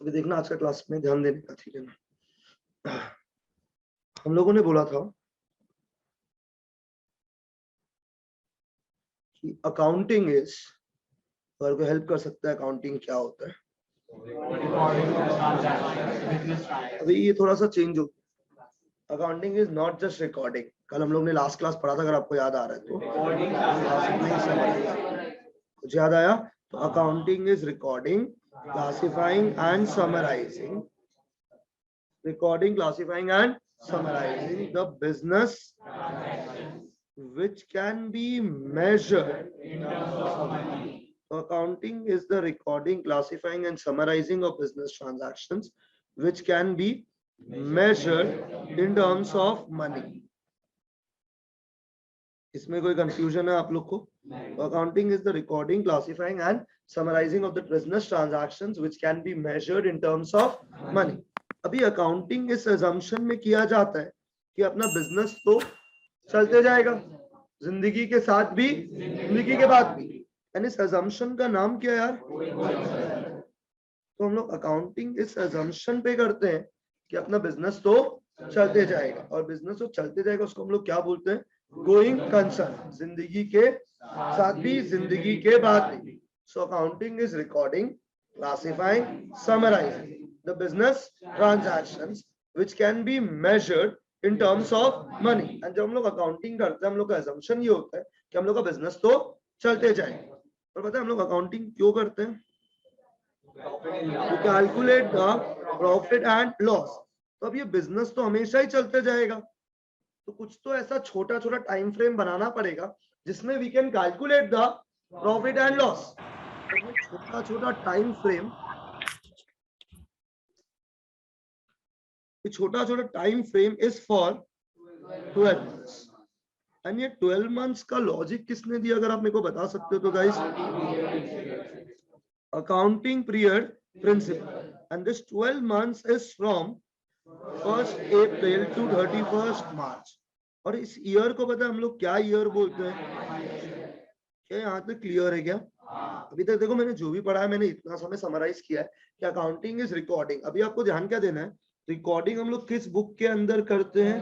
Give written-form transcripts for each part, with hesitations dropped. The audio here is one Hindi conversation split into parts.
अभी देखना आज का क्लास में ध्यान देने का, ठीक है ना। हम लोगों ने बोला था कि अकाउंटिंग इज, अगर कोई हेल्प कर सकता है अकाउंटिंग क्या होता है। अभी ये थोड़ा सा चेंज हो, accounting is not just recording. कल हम लोग ने लास्ट क्लास पढ़ा था, अगर आपको याद आ रहा है तो कुछ याद आया तो accounting is recording, classifying and summarising, recording, classifying and summarizing the business which can be measured in terms of money. Accounting is the recording, classifying and summarizing of business transactions which can be measured in terms of money. इसमें कोई confusion है आप लोग को? Accounting is the recording, classifying and summarizing of the business transactions which can be measured in terms of money. अभी अकाउंटिंग इस assumption में किया जाता है कि अपना बिजनेस तो चलते जाएगा जिंदगी के साथ भी, जिंदगी के बाद भी, यानी इस assumption का नाम क्या यार? तो हम लोग अकाउंटिंग इस assumption पे करते हैं कि अपना बिजनेस तो चलते जाएगा, और बिजनेस तो चलते जाएगा उसको हम लोग क्या बोलते हैं? गोइंग कंसर्न, जिंदगी के साथ भी, जिंदगी के बाद भी। So accounting is recording, classifying, summarising the business transactions which can be measured in terms of money. and जब हम लोग अकाउंटिंग करते हैं हम लोग का assumption ये होता है कि हम लोग का बिजनेस तो चलते जाएगा। और पता है हम लोग अकाउंटिंग क्यों करते हैं? to calculate the profit and loss। तो अब ये बिजनेस तो हमेशा ही चलते जाएगा, तो कुछ तो ऐसा छोटा छोटा टाइम फ्रेम बनाना पड़ेगा जिसमें we can calculate the profit and loss. छोटा छोटा टाइम फ्रेम, छोटा छोटा time frame is for 12 months। And ये 12 months का लॉजिक किसने दिया, अगर आप मेरे को बता सकते हो तो guys? Accounting period principle. And this 12 months is from 1st April to 31st March। और इस ईयर को पता है हम लोग क्या ईयर बोलते हैं? क्या यहाँ तक क्लियर है क्या? अभी तक देखो मैंने जो भी पढ़ा है मैंने इतना समय समराइज किया है कि अकाउंटिंग इज रिकॉर्डिंग। अभी आपको ध्यान क्या देना है? रिकॉर्डिंग हम लोग किस बुक के अंदर करते हैं?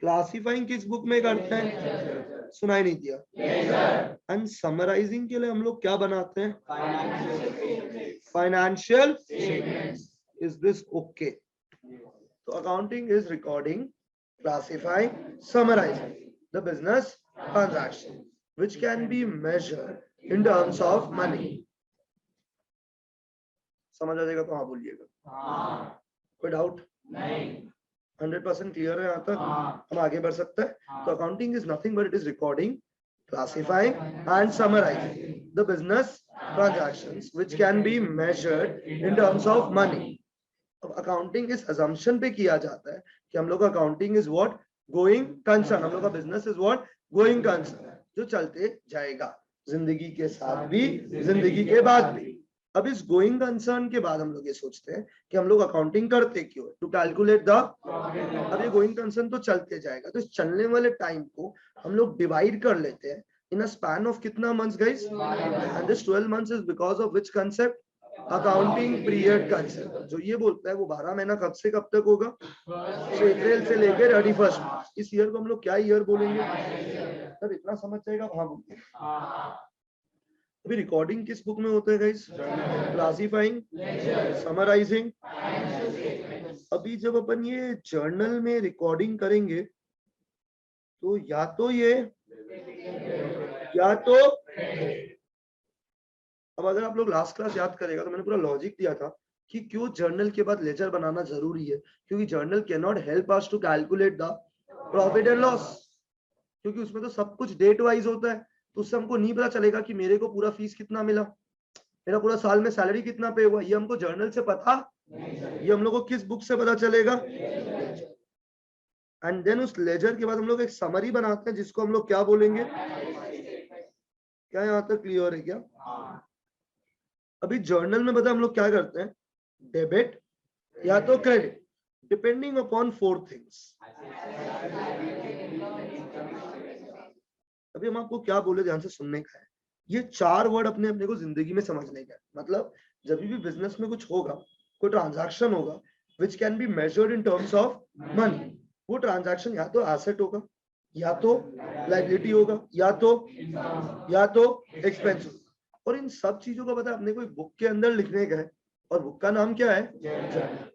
क्लासिफाइंग किस बुक में करते हैं? सुनाई नहीं दिया। एंड समराइजिंग के लिए हम लोग क्या बनाते हैं? Financial statements. Is this okay? तो accounting is recording, classifying, summarising the business transaction which can be measured in terms of money। समझ आ जाएगा तो हाँ बोलिएगा। कोई डाउट नहीं? 100% क्लियर है यहाँ तक? हम आगे बढ़ सकते हैं। तो accounting is nothing but it is recording, classifying and summarising the business transactions which can be measured in terms of money. अब अकाउंटिंग इस assumption पे किया जाता है कि हम लोग का accounting is what? Going concern. हम लोग का business is what? Going concern, जो चलते जाएगा जिंदगी के साथ भी, जिंदगी के बाद भी। अब इस गोइंग कंसर्न के बाद हम लोग ये सोचते हैं कि हम लोग अकाउंटिंग करते क्यों? To calculate the. अब ये गोइंग कंसर्न तो चलते जाएगा, तो इस चलने वाले टाइम को हम लोग डिवाइड कर लेते हैं इन अ स्पैन ऑफ कितना months guys? And this 12 months is because of which concept? Accounting period concept. जो ये बोलता है वो 12 महीना कब से कब तक होगा? अप्रैल से लेकर 31st मार्च। इस ईयर को हम लोग क्या ईयर बोलेंगे? सर इतना समझ जाएगा वहां बोलते हैं। अभी रिकॉर्डिंग किस बुक में होता है गाइस? Classifying, summarising. अभी जब अपन ये जर्नल में रिकॉर्डिंग करेंगे तो या तो ये, या तो अब अगर आप लोग लास्ट क्लास याद करेगा तो मैंने पूरा लॉजिक दिया था कि क्यों जर्नल के बाद लेजर बनाना जरूरी है। क्योंकि journal can not help us to calculate the profit and loss, क्योंकि उसमें तो सब कुछ डेट वाइज होता है। तो उससे हमको नहीं पता चलेगा कि मेरे को पूरा फीस कितना मिला, मेरा पूरा साल में सैलरी कितना पे हुआ, ये हमको जर्नल से पता, ये हम लोग को किस बुक से पता चलेगा? एंड देन उस लेजर के बाद हम लोग एक समरी बनाते हैं जिसको हम लोग क्या बोलेंगे? क्या यहाँ तक क्लियर है क्या? अभी जर्नल में पता हम लोग क्या करते हैं? डेबिट या तो क्रेडिट, डिपेंडिंग अपॉन 4 थिंग्स। अभी हम आपको क्या बोले, ध्यान से सुनने का है। ये 4 वर्ड अपने को जिंदगी में समझने का है। मतलब जब भी बिजनेस में कुछ होगा, कोई ट्रांजैक्शन होगा which can be measured in terms of money, वो ट्रांजैक्शन या तो एसेट होगा, या तो लाइबिलिटी होगा, या तो एक्सपेंस होगा। और इन सब चीजों का पता अपने को बुक के अंदर लिखने का है, और बुक का नाम क्या है? जर्नल।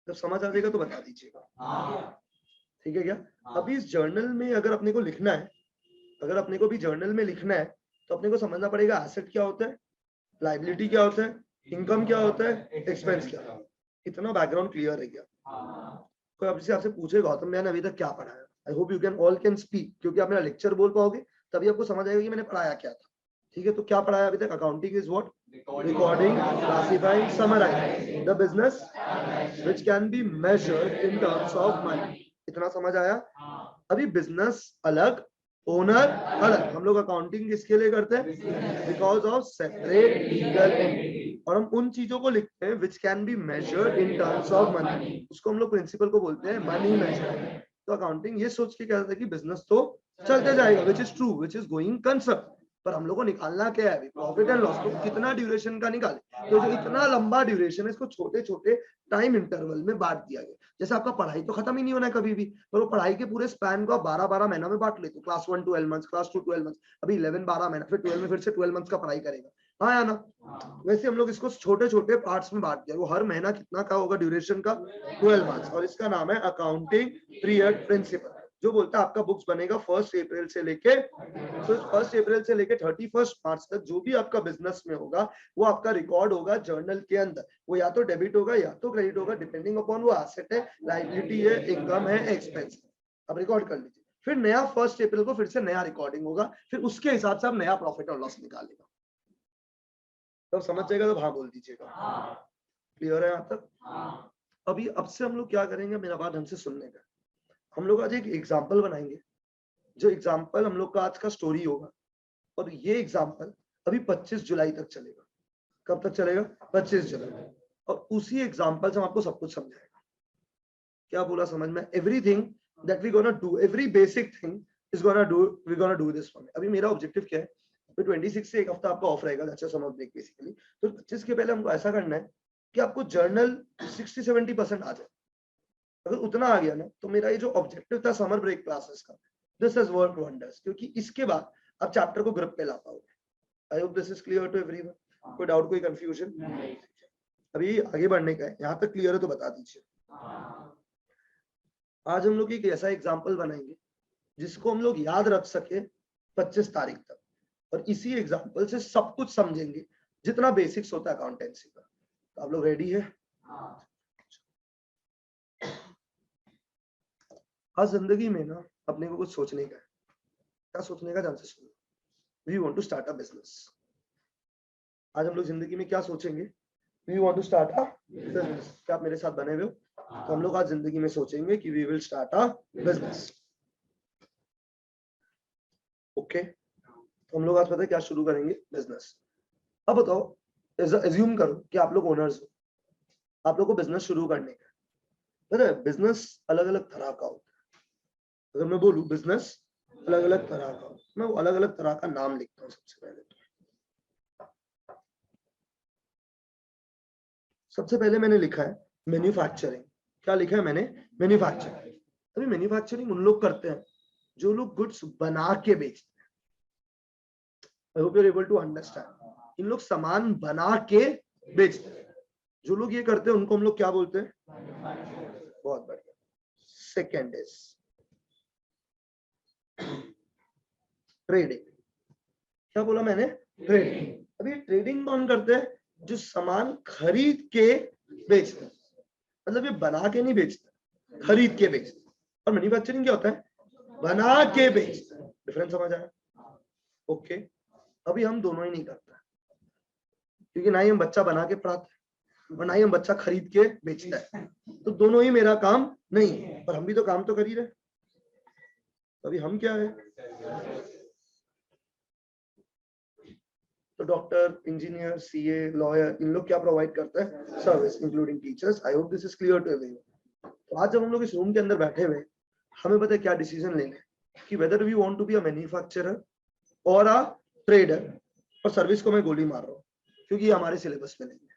जब समझ आ जाएगा तो बता दीजिएगा, ठीक है क्या? अभी इस जर्नल में अगर अपने को लिखना है, अगर अपने को भी जर्नल में लिखना है, तो अपने को समझना पड़ेगा एसेट क्या होता है, लाइबिलिटी क्या होता है, इनकम क्या होता है, एक्सपेंस क्या होता है। इतना बैकग्राउंड क्लियर है क्या? कोई आपसे पूछे गौतम मैंने अभी तक क्या पढ़ाया? आई hope you can all can speak, क्योंकि आप मेरा लेक्चर बोल पाओगे तभी आपको समझ आएगा कि मैंने पढ़ाया क्या था। ठीक है, तो क्या पढ़ाया अभी तक? Accounting is what? Recording, classifying, summarising the business which can be measured in terms of money. इतना समझ आया? अभी बिजनेस अलग, ओनर अलग। हम लोग अकाउंटिंग किसके लिए करते हैं? Because of separate legal entity. और हम उन चीजों को लिखते हैं which can be measured in terms of money, उसको हम लोग प्रिंसिपल को बोलते हैं मनी मेजरमेंट। तो अकाउंटिंग ये सोच के कहता है कि बिजनेस तो चलते जाएगा, which is true, which is going concept, पर हम लोग को निकालना क्या है? Profit and loss. तो कितना ड्यूरेशन का निकाले? तो जो इतना लंबा ड्यूरेशन है, इसको छोटे छोटे टाइम इंटरवल में बांट दिया गया। जैसे आपका पढ़ाई तो खत्म ही नहीं होना है कभी भी, पर वो पढ़ाई के पूरे स्पैन को आप 12-12 महीना में बांट लेते हो। क्लास 1 12 मंथ्स, क्लास 2 12 मंथ्स, अभी 11 12 महीना, फिर 12 में फिर से 12 मंथ्स का पढ़ाई करेगा। हाँ या ना? वैसे हम लोग इसको छोटे छोटे पार्ट्स में बांट दिया। वो हर महीना कितना का होगा ड्यूरेशन का? 12 मंथ्स। और इसका नाम है अकाउंटिंग पीरियड प्रिंसिपल, जो बोलता है आपका बुक्स बनेगा 1 अप्रैल से लेके, तो 1 अप्रैल से लेके 31 मार्च तक जो भी आपका बिजनेस में होगा वो आपका रिकॉर्ड होगा जर्नल के अंदर। वो या तो डेबिट होगा या तो क्रेडिट होगा, डिपेंडिंग अपॉन वो एसेट है, लाइबिलिटी है, इनकम है, एक्सपेंस है। अब रिकॉर्ड कर लीजिए, फिर नया 1 अप्रैल को फिर से नया रिकॉर्डिंग होगा, फिर उसके हिसाब से आप नया प्रॉफिट और लॉस निकालेगा। तब समझ जाएगा तो हाँ बोल दीजिएगा। क्लियर है यहाँ तक? अभी अब से हम लोग क्या करेंगे, मेरा बात ढंग से सुनने का। हम लोग आज एक एग्जाम्पल बनाएंगे, जो एग्जाम्पल हम लोग का आज का स्टोरी होगा, और ये एग्जाम्पल अभी 25 जुलाई तक चलेगा। कब तक चलेगा? 25 जुलाई। और उसी एग्जाम्पल से हम आपको सब कुछ समझाएगा। क्या बोला समझ में? Everything that we gonna do, every basic thing is gonna do, we gonna do this one. अभी मेरा ऑब्जेक्टिव क्या है? तो 26 से एक हफ्ता आपका ऑफ रहेगा, दैट्स समर ब्रेक बेसिकली। तो 25 के पहले हमको ऐसा करना है कि आपको जर्नल 60-70% आ जाए। अगर उतना आ गया ना, तो मेरा ये जो ऑब्जेक्टिव था समर ब्रेक क्लासेस का, दिस हैज वर्कड वंडर्स, क्योंकि इसके बाद आप चैप्टर को ग्रुप पे ला पाओगे। I hope this is clear to everyone. कोई डाउट, कोई कंफ्यूजन? अभी आगे बढ़ने का है, यहाँ तक क्लियर है तो बता दीजिए। आज हम लोग एक ऐसा एग्जाम्पल बनाएंगे जिसको हम लोग याद रख सके 25 तारीख तक, और इसी एग्जाम्पल से सब कुछ समझेंगे जितना बेसिक्स होता है अकाउंटेंसी का। तो आप लोग रेडी है? आज जिंदगी में ना अपने को कुछ सोचने का है। क्या सोचने का? ध्यान से सुनो। We want to start a business. आज हम लोग जिंदगी में क्या सोचेंगे? We want to start a business. क्या आप मेरे साथ बने हुए हो? तो हम लोग आज जिंदगी में सोचेंगे कि we will start a business. Okay, तो हम लोग आज पता है क्या शुरू करेंगे? बिजनेस। अब बताओ, एज्यूम करो कि आप लोग ओनर्स हो, आप लोग को बिजनेस शुरू करने का। पता है बिजनेस अलग अलग तरह का होता है। अगर मैं बोलूं बिजनेस अलग अलग तरह का, मैं वो अलग अलग तरह का नाम लिखता हूँ। सबसे पहले मैंने लिखा है मैन्युफैक्चरिंग। क्या लिखा है मैंने? मैन्युफैक्चरिंग। अभी मैन्युफैक्चरिंग उन लोग करते हैं जो लोग गुड्स बना के बेचते हैं। I hope you are able to understand. इन लोग सामान बना के बेचते हैं। जो लोग ये करते हैं उनको हम लोग क्या बोलते हैं? बहुत बढ़िया। Second is trading. क्या बोला मैंने? ट्रेडिंग। अभी ट्रेडिंग कौन करते हैं? जो सामान खरीद के बेचते हैं, मतलब ये बना के नहीं बेचते, खरीद के बेचते। और मैन्युफैक्चरिंग क्या होता है? बना के बेचते। डिफरेंस समझ आया? ओके, अभी हम दोनों ही नहीं करते, क्योंकि ना ही हम बच्चा बना के पढ़ाते हैं और ना ही हम बच्चा खरीद के बेचता है। तो दोनों ही मेरा काम नहीं है, पर हम भी तो काम तो कर ही रहे। अभी हम क्या है? तो डॉक्टर, इंजीनियर, सीए, लॉयर, इन लोग क्या प्रोवाइड करते हैं? Service, including teachers. I hope this is clear to everyone. तो आज जब हम लोग इस रूम के अंदर बैठे हुए, हमें पता है क्या डिसीजन लेना है कि whether we want to be a manufacturer और अ ट्रेडर। और सर्विस को मैं गोली मार रहा हूँ, क्योंकि ये हमारे सिलेबस में नहीं है।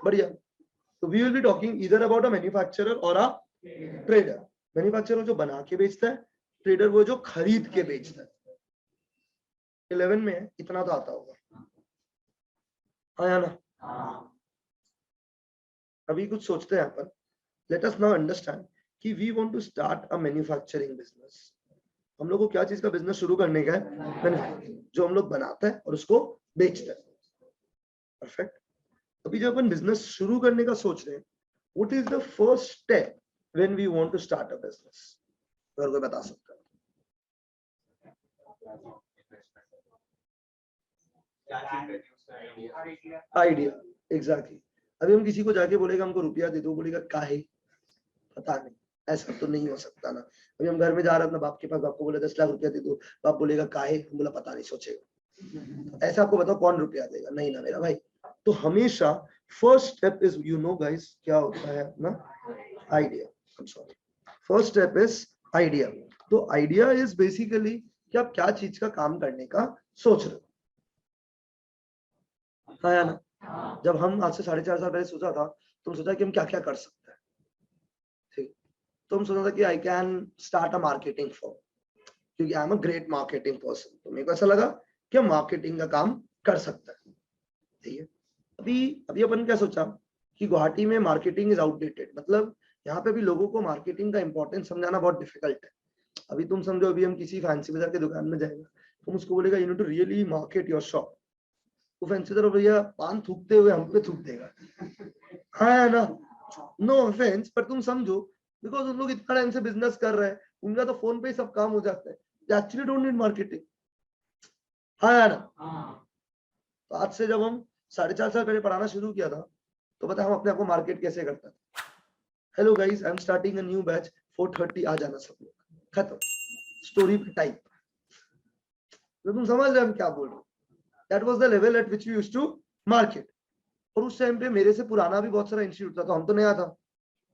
बढ़िया। तो we will be talking either about a manufacturer और अ ट्रेडर। मैन्युफैक्चरर जो बना के बेचता है, ट्रेडर वो जो खरीद के बेचता है। 11 में है, इतना तो आता होगा, आया ना? अभी कुछ सोचते हैं अपन। लेट अस नाउ अंडरस्टैंड कि we want to start a manufacturing business. हम लोग को क्या चीज का बिजनेस शुरू करने का है? जो हम लोग बनाते हैं और उसको बेचते हैं। परफेक्ट। अभी जब अपन बिजनेस शुरू करने का सोच रहे हैं, what is the first step when we want to start a business? अगर कोई बता सकता है। Idea, exactly. अभी हम किसी को जाके बोलेगा हमको रुपया दे दो, बोलेगा काहे? पता नहीं, ऐसा तो नहीं हो सकता ना। अभी हम घर में जा रहे हैं अपने बाप के पास, बाप को बोले 10 लाख रुपया दे दो, बाप बोलेगा काहे? हम बोला पता नहीं, सोचेगा। ऐसा आपको बताओ कौन रुपया देगा? नहीं ना मेरा भाई। तो हमेशा first step is, you know guys, क्या होता है अपना? Idea. I am sorry, first step is idea. तो आइडिया इज बेसिकली कि आप क्या चीज का काम करने का सोच रहे हो। हाँ या ना? जब हम आज से 4.5 साल पहले सोचा था, तो सोचा कि हम क्या क्या कर सकते हैं। ठीक। तो हम सोचा था कि I can start a marketing form, क्योंकि I am a great marketing person. तो मेरे को ऐसा लगा कि हम मार्केटिंग का काम कर सकते हैं। ठीक है। अभी अपन क्या सोचा कि गुवाहाटी में मार्केटिंग इज आउटडेटेड। मतलब यहाँ पे भी लोगों को मार्केटिंग का इंपॉर्टेंस समझाना बहुत डिफिकल्ट है। अभी तुम समझो, अभी हम किसी फैंसी बाजार की दुकान में जाएंगे, तुम उसको बोलेगा you need to really market your shop, तो फैंसी बाजार भैया पान थूकते हुए हम पे थूक देगा। हाँ ना? नो ऑफेंस, पर तुम समझो, बिकॉज उन लोग इतना टाइम से बिजनेस कर रहे हैं, उनका तो फोन पे ही सब काम हो जाता है। They actually don't need marketing. हाँ यार। तो आज से जब हम 4.5 साल पहले पढ़ाना शुरू किया था, तो पता हम अपने आप को मार्केट कैसे करता था? Hello guys, I am starting a new batch, 4:30 आ जाना सब लोग, खत्म। स्टोरी पे टाइप। तो तुम समझ रहे हम क्या बोल रहे हो? That was the level at which we used to market. और उस टाइम पे मेरे से पुराना भी बहुत सारा इंस्टीट्यूट था, तो हम तो नया था।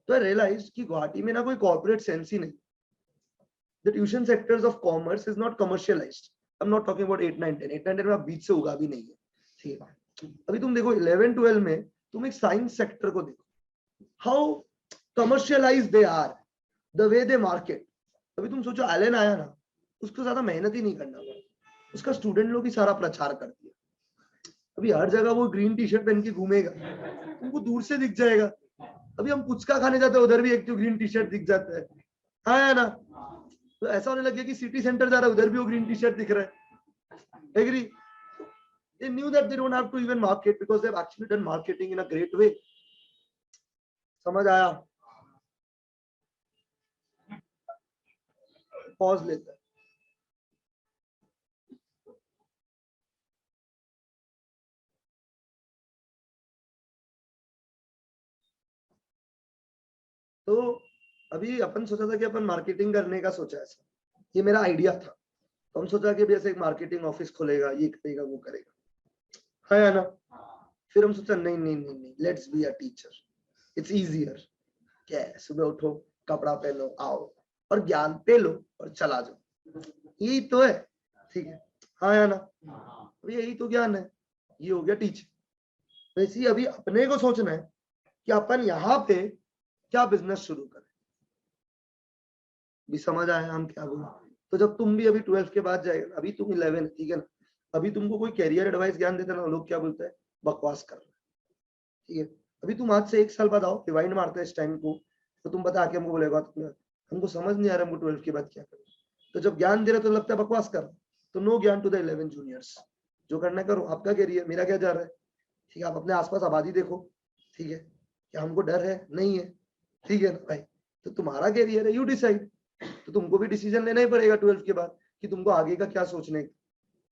तो आई रियलाइज कि गुवाहाटी में ना कोई कॉर्पोरेट सेंस ही नहीं। The tuition sectors of commerce is not commercialized. I'm not talking about 8, 9, 10. 8, 9, 10 में आप बीच से उगा भी नहीं है। ठीक है। अभी तुम देखो 11, 12 में तुम एक साइंस सेक्टर को देखो, how commercialise they are, the way they market. अभी तुम सोचो एलन आया ना, उसको ज्यादा मेहनत ही नहीं करना पड़ा, उसका स्टूडेंट लोग ही सारा प्रचार कर दिया। अभी हर जगह वो ग्रीन टी शर्ट पहन के घूमेगा, तुमको दूर से दिख जाएगा। अभी हम पुचका खाने जाते हैं, उधर भी एक जो ग्रीन टी शर्ट दिख जाता है। हाँ ना? तो ऐसा होने लग गया कि सिटी सेंटर जा रहा है, उधर भी वो ग्रीन टी शर्ट दिख रहा है। Agree? They knew that they don't have to even market because they've actually done marketing in a great way. समझ आया? पॉज लेते हैं। तो अभी अपन सोचा था कि अपन मार्केटिंग करने का सोचा, ऐसा ये मेरा आइडिया था। तो हम सोचा कि ऐसे एक मार्केटिंग ऑफिस खोलेगा, ये करेगा वो करेगा, है ना? फिर हम सोचा नहीं नहीं नहीं नहीं, let's be a teacher, it's easier. क्या है, सुबह उठो, कपड़ा पहनो, आओ और ज्ञान पे लो और चला जाओ, यही तो है। ठीक है, हाँ या ना? यही तो ज्ञान है, ये हो गया टीचर। वैसे ही अभी अपने को सोचना है कि अपन यहाँ पे क्या बिजनेस शुरू करें। भी समझ आया हम क्या बोल? तो जब तुम भी अभी 12th के बाद जाएगा, अभी तुम 11, ठीक है ना? अभी तुमको कोई कैरियर एडवाइस ज्ञान देता ना, लोग क्या बोलते हैं? बकवास कर रहे हैं। ठीक है। अभी तुम आज से 1 साल बाद आओ, रिवाइंड मारते हैं इस टाइम को, तो तुम बता के हमको बोलेगा हमको समझ नहीं आ रहा हमको 12th के बाद क्या करना। तो जब ज्ञान दे रहे तो लगता है बकवास कर। तो नो ज्ञान टू द 11 जूनियर्स, जो करना करो, आपका कैरियर, मेरा क्या जा रहा है। ठीक है, आप अपने आसपास आबादी देखो। ठीक है, क्या हमको डर है? नहीं है। ठीक है ना भाई? तो तुम्हारा कैरियर है, यू डिसाइड। तो तुमको भी डिसीजन लेना ही पड़ेगा 12th के बाद कि तुमको आगे का क्या सोचने।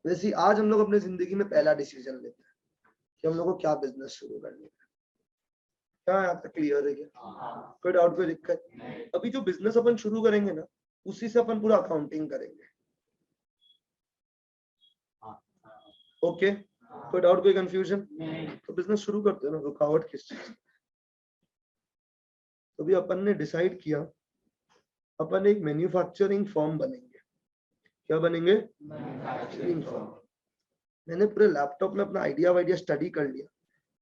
वैसे आज हम लोग अपने जिंदगी में पहला डिसीजन लेते हैं कि हम लोग को क्या बिजनेस शुरू करने का। क्या यहाँ तक क्लियर है क्या? कोई डाउट, कोई दिक्कत? अभी जो बिजनेस अपन शुरू करेंगे ना, उसी से अपन पूरा अकाउंटिंग करेंगे। ओके, कोई डाउट, कोई कंफ्यूजन? तो बिजनेस शुरू करते हैं ना, रुकावट किस चीज? तो अभी अपन ने डिसाइड किया, अपन एक मैन्युफैक्चरिंग फर्म बनेंगे। क्या बनेंगे? Manufacturing firm. मैंने पूरे लैपटॉप में अपना आइडिया स्टडी कर लिया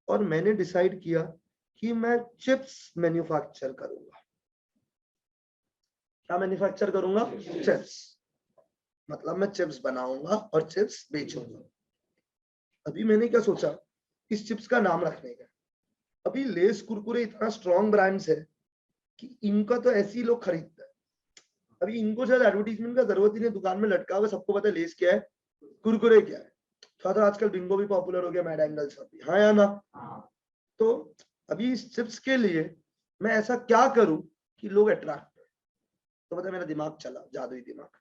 और मैंने डिसाइड किया कि मैं चिप्स मैन्युफैक्चर करूंगा। क्या मैन्युफैक्चर करूंगा? चिप्स। मतलब मैं चिप्स बनाऊंगा और चिप्स बेचूंगा। अभी मैंने क्या सोचा, इस चिप्स का नाम रखने का। अभी लेस कुरकुरे इतना स्ट्रॉन्ग ब्रांड्स है कि इनका तो ऐसे ही लोग खरीदते हैं। अभी इनको शायद एडवर्टीजमेंट का जरूरत ही नहीं, दुकान में लटका हुआ सबको पता है लेस क्या है, कुरकुरे क्या है। तो आजकल बिंगो भी पॉपुलर हो गया, मैड एंगल्स भी, हाँ या ना? तो अभी इस चिप्स के लिए मैं ऐसा क्या करूं कि लोग अट्रैक्ट। तो पता है मेरा दिमाग चला, जादुई दिमाग।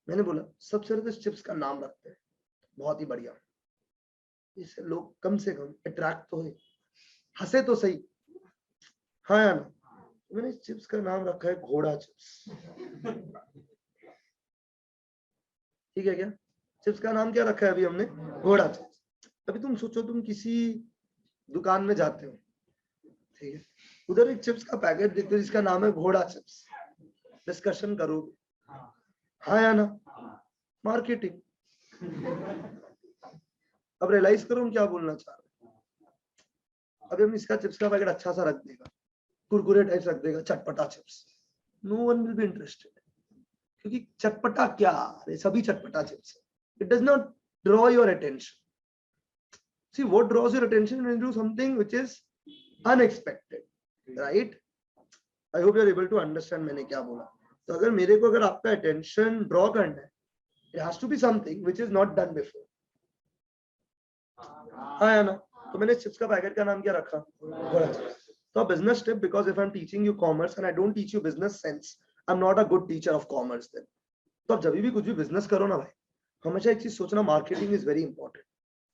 मैंने बोला सबसे पहले तो इस चिप्स का नाम रखते हैं बहुत ही बढ़िया, इससे लोग कम से कम अट्रैक्ट तो है, हंसे तो सही, हाँ या ना? तो मैंने इस चिप्स का नाम रखा है घोड़ा चिप्स। ठीक है क्या? चिप्स का नाम क्या रखा है अभी हमने? घोड़ा चिप्स। अभी तुम सोचो, तुम किसी दुकान में जाते हो, ठीक है, उधर एक चिप्स का पैकेट देखते हो जिसका नाम है घोड़ा चिप्स, डिस्कशन करोगे, हाँ या ना? मार्केटिंग। अब रियलाइज करो हम क्या बोलना चाह रहे हैं। अभी हम इसका चिप्स का पैकेट अच्छा सा रख देगा, कुरकुरे टाइप रख देगा, चटपटा chips, no one will be interested. क्योंकि चटपटा क्या, सभी चटपटा chips, it does not draw your attention. See what draws your attention when you do something which is unexpected, right? I hope you are able to understand मैंने क्या बोला। तो अगर मेरे को अगर आपका attention draw करना है, it has to be something which is not done before, हाँ या ना? तो मैंने चिप्स का पैकेट का नाम क्या रखा? घोड़ा चिप्स। तो business tip, because if I'm teaching you commerce and I don't teach you business sense, I'm not a good teacher of commerce then। तो आप जब भी कुछ भी बिजनेस करो ना भाई, हमेशा एक चीज सोचना, marketing is very important.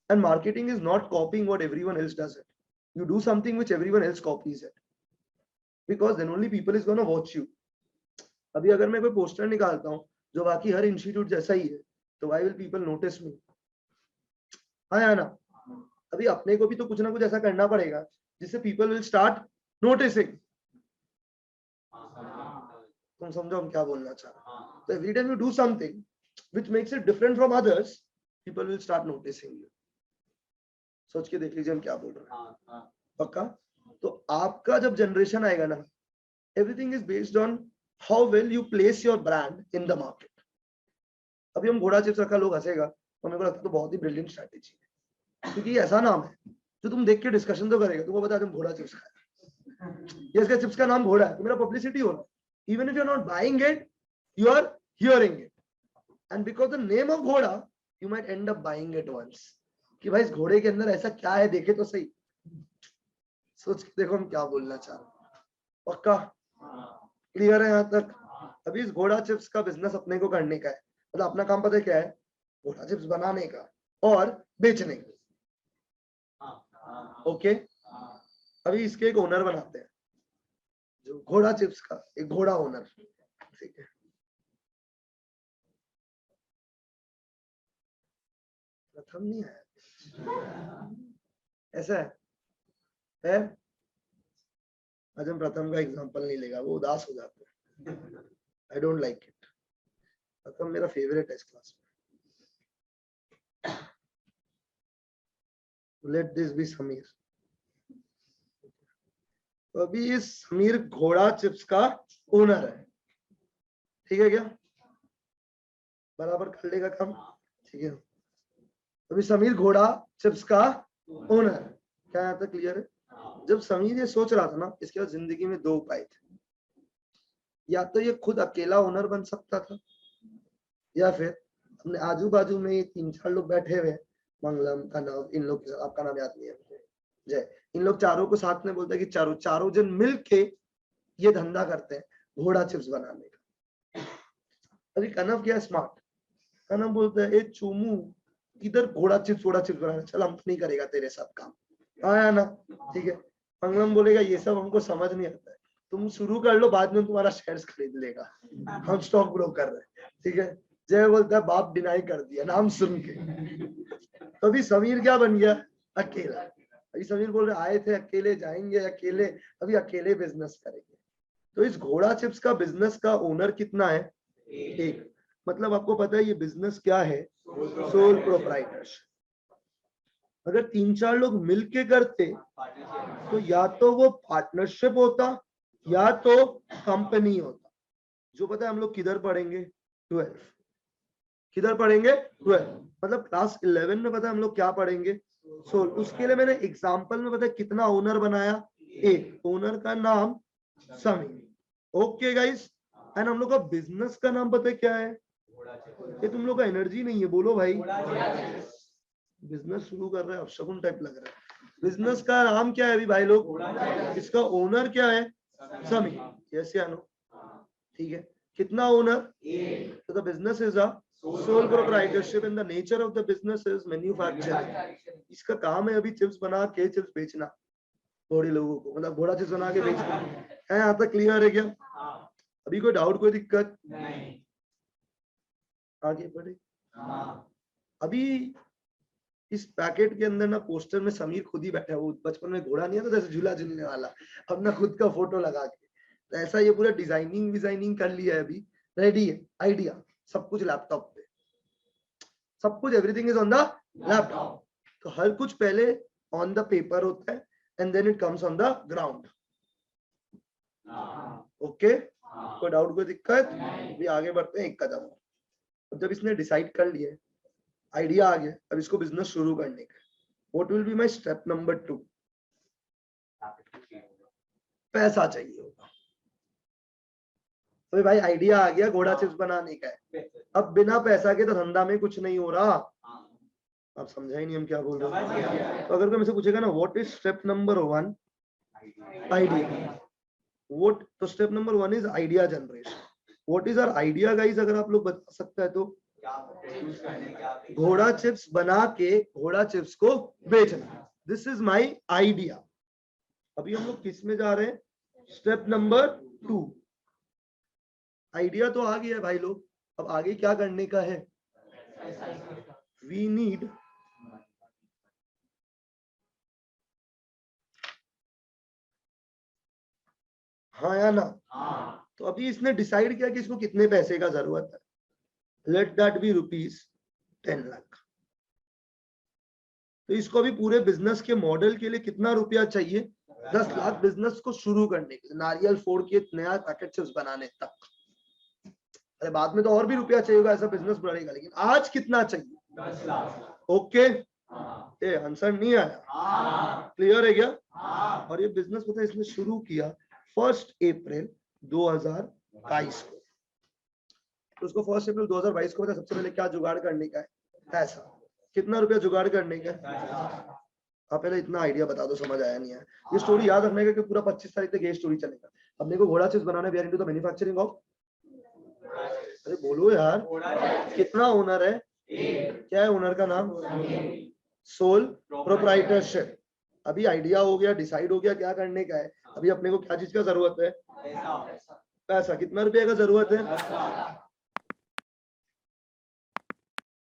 And marketing is not copying what everyone else does it. You do something which everyone else copies it, because then only people is gonna watch you. अभी अगर मैं कोई पोस्टर निकालता हूँ जो बाकी हर इंस्टीट्यूट जैसा ही है, तो why will people notice me? हाँ या ना? अभी अपने को भी तो कुछ ना कुछ ऐसा करना पड़ेगा जिससे people will start noticing. तुम समझो हम क्या बोलना चाह रहे हैं? So every time you do something which makes it different from others, people will start noticing you. सोच के देख लीजिए हम क्या बोल रहे हैं, पक्का? तो आपका जब जनरेशन आएगा ना, everything is based on how well you place your brand in the market. अभी हम घोड़ा चिप्स रखा, लोग हंसेगा, तो मेरे को लगता है तो बहुत ही ब्रिलियंट स्ट्रैटेजी है, क्योंकि ये ऐसा नाम है जो तुम देख के डिस्कशन तो करेगा, तुमको बता तुम घोड़ा चिप्स खाया, ये इसका चिप्स का नाम घोड़ा है, तो मेरा पब्लिसिटी हो रहा है। Even if you are not buying it, you are hearing it, and because the name of Ghoda you might end up buying it once, कि भाई इस घोड़े के अंदर ऐसा क्या है, देखे तो सही। सोच के देखो हम क्या बोलना चाह रहे हैं, पक्का क्लियर है यहाँ तक? अभी इस घोड़ा चिप्स का बिजनेस अपने को करने का है, मतलब अपना काम पता है क्या है? घोड़ा चिप्स बनाने का और बेचने का। ओके, अभी इसके एक ओनर बनाते हैं, जो घोड़ा चिप्स का एक घोड़ा ओनर, ठीक है? प्रथम नहीं है ऐसा है? आज हम प्रथम का एग्जांपल नहीं लेगा, वो उदास हो जाते हैं। I don't like it. Pratham मेरा फेवरेट है इस क्लास में। Let this be Sameer. तो अभी इस समीर घोड़ा चिप्स का ओनर है, ठीक है क्या? बराबर कर लेगा काम, ठीक है? अभी समीर घोड़ा चिप्स का ओनर, क्या यहाँ तक क्लियर है? जब समीर ये सोच रहा था ना, इसके बाद जिंदगी में दो उपाय थे, या तो ये खुद अकेला ओनर बन सकता था, या फिर अपने आजू बाजू में ये 3-4 लोग बैठे हुए, मंगलम का नाम, इन लोग, आपका नाम याद नहीं है मुझे, जय, इन लोग चारों को साथ में बोलता है कि चारों जन मिलके ये धंधा करते हैं घोड़ा चिप्स बनाने का। अभी कनव क्या स्मार्ट, कनव बोलता है ए चूमू, इधर घोड़ा चिप्स बनाना, चल हम नहीं करेगा तेरे साथ काम, आया ना? ठीक है। मंगलम बोलेगा ये सब हमको समझ नहीं आता है, तुम शुरू कर लो, बाद में तुम्हारा शेयर्स खरीद लेगा, हम स्टॉक ब्रोकर है, ठीक है? जय बोलता है बाप डिनाई कर दिया नाम सुन के। तो अभी समीर क्या बन गया? अकेला। अभी समीर बोल रहे आए थे अकेले, जाएंगे अकेले, अभी अकेले बिजनेस करेंगे। तो इस घोड़ा चिप्स का बिजनेस का ओनर कितना है? एक। मतलब आपको पता है ये बिजनेस क्या है? Sole proprietorship. अगर 3-4 लोग मिलके करते तो या तो वो पार्टनरशिप होता या तो कंपनी होता। जो पता है हम लोग किधर पढ़ेंगे 12, किधर पढ़ेंगे 12, मतलब क्लास 11 में पता है हम लोग क्या पढ़ेंगे सोल। उसके लिए मैंने एग्जांपल में पता है कितना ओनर बनाया, एक ओनर का नाम समीर। ओके गाइस, एंड हम लोग का बिजनेस का नाम पता है क्या है? ये तुम लोग का एनर्जी नहीं है, बोलो भाई। बिजनेस शुरू कर रहे हैं, अब शगुन टाइप लग रहा है। बिजनेस का नाम क्या है अभी भाई लोग? इसका ओनर क्या है? समीर। यस या नो? ठीक है, कितना ओनर? तो the business is a sole proprietorship and the nature of the business is manufacturing। इसका काम है अभी चिप्स बना के चिप्स बेचना घोड़े लोगों को, मतलब घोड़ा चिप्स बना के बेचना है। यहाँ तक क्लियर है क्या? अभी कोई डाउट, कोई दिक्कत नहीं? आगे बढ़े। अभी इस पैकेट के अंदर ना पोस्टर में समीर खुद ही बैठा है। वो बचपन में घोड़ा नहीं आता जैसे झूला झूलने वाला, अब ना खुद का फोटो लगा के, तो ऐसा ये पूरा डिजाइनिंग कर लिया है, अभी रेडी है आइडिया, सब कुछ लैपटॉप पे, सब कुछ everything is on the laptop. तो हर कुछ पहले ऑन द पेपर होता है and then it comes on the ground. Okay, कोई डाउट, कोई दिक्कत? अभी आगे बढ़ते हैं एक कदम। अब जब इसने डिसाइड कर लिया, आइडिया आ गया, अब इसको बिजनेस शुरू करने का, what will be my step number 2? पैसा चाहिए होगा। तो भाई आइडिया आ गया, घोड़ा चिप्स बनाने का है, अब बिना पैसा के तो धंधा में कुछ नहीं हो रहा। आप समझा ही नहीं हम क्या बोल रहे हैं। तो अगर कोई मुझसे पूछेगा ना what is step number 1? Idea. What, तो step number 1 is idea generation. What is our idea guys? अगर आप लोग बता सकते हैं तो घोड़ा चिप्स बना के घोड़ा चिप्स को बेचना, दिस इज माय आइडिया। अभी हम लोग किस में जा रहे हैं? Step number 2। आइडिया तो आ गया है भाई लोग, अब आगे क्या करने का है? वी नीड हाँ या ना? तो अभी इसने डिसाइड किया कि इसको कितने पैसे का जरूरत है। Let that be ₹10 lakh. तो इसको अभी पूरे बिजनेस के मॉडल के लिए कितना रुपया चाहिए? 10 लाख बिजनेस को शुरू करने के लिए, नारियल फोड़ के नया पैकेट चिप्स बनाने तक। अरे बाद में तो और भी रुपया चाहिए होगा, ऐसा बिजनेस बढ़ेगा, लेकिन आज कितना चाहिए? 10 लाख। ओके, ये आंसर नहीं आया? क्लियर है क्या? और ये बिजनेस पता है इसने शुरू किया 1 अप्रैल 2022 को। तो उसको 1 अप्रैल 2022 को पता सबसे पहले क्या जुगाड़ करने का है? पैसा। कितना रुपया जुगाड़ करने का? आप पहले इतना आइडिया बता दो, समझ आया नहीं है? ये स्टोरी याद रखने का कि पूरा 25 तारीख तक ये स्टोरी चलेगा। अब मेरे को घोड़ा चिप्स बनाना है, इनटू द मैन्युफैक्चरिंग ऑफ, अरे बोलो यार, कितना ओनर है? क्या है ओनर का नाम? Sole proprietorship. अभी आइडिया हो गया, डिसाइड हो गया क्या करने का है। अभी अपने को क्या चीज का जरूरत है? पैसा। कितना रुपये का जरूरत है?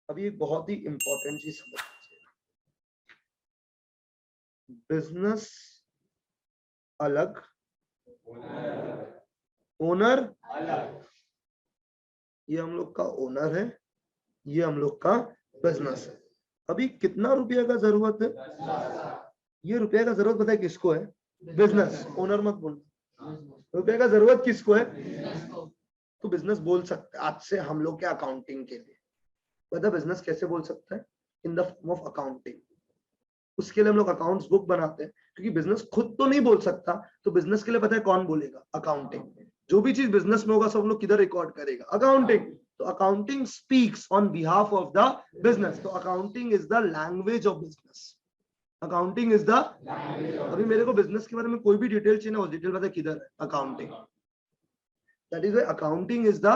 अभी एक बहुत ही इंपॉर्टेंट चीज समझ लीजिए, बिजनेस अलग, ओनर अलग। ये हम लोग का ओनर है, ये हम लोग का बिजनेस है। अभी कितना रुपया का जरूरत है? ये रुपया का जरूरत पता है किसको है? बिजनेस। ओनर मत बोलना। रुपये का जरूरत किसको है? तो बिजनेस बोल सकते हैं आज से हम लोग के अकाउंटिंग के लिए। पता बिजनेस कैसे बोल सकता है? In the form of accounting. उसके लिए हम लोग अकाउंट्स बुक बनाते हैं, क्योंकि बिजनेस खुद तो नहीं बोल सकता, तो बिजनेस के लिए पता है कौन बोलेगा? अकाउंटिंग। जो भी चीज बिजनेस में होगा सब लोग किधर रिकॉर्ड करेगा? अकाउंटिंग। तो accounting speaks on behalf of the business. तो accounting is the language of business. Accounting is the, अभी मेरे को बिजनेस के बारे में कोई भी डिटेल चाहिए ना, उस डिटेल पता है किधर है? Accounting. That is why accounting is the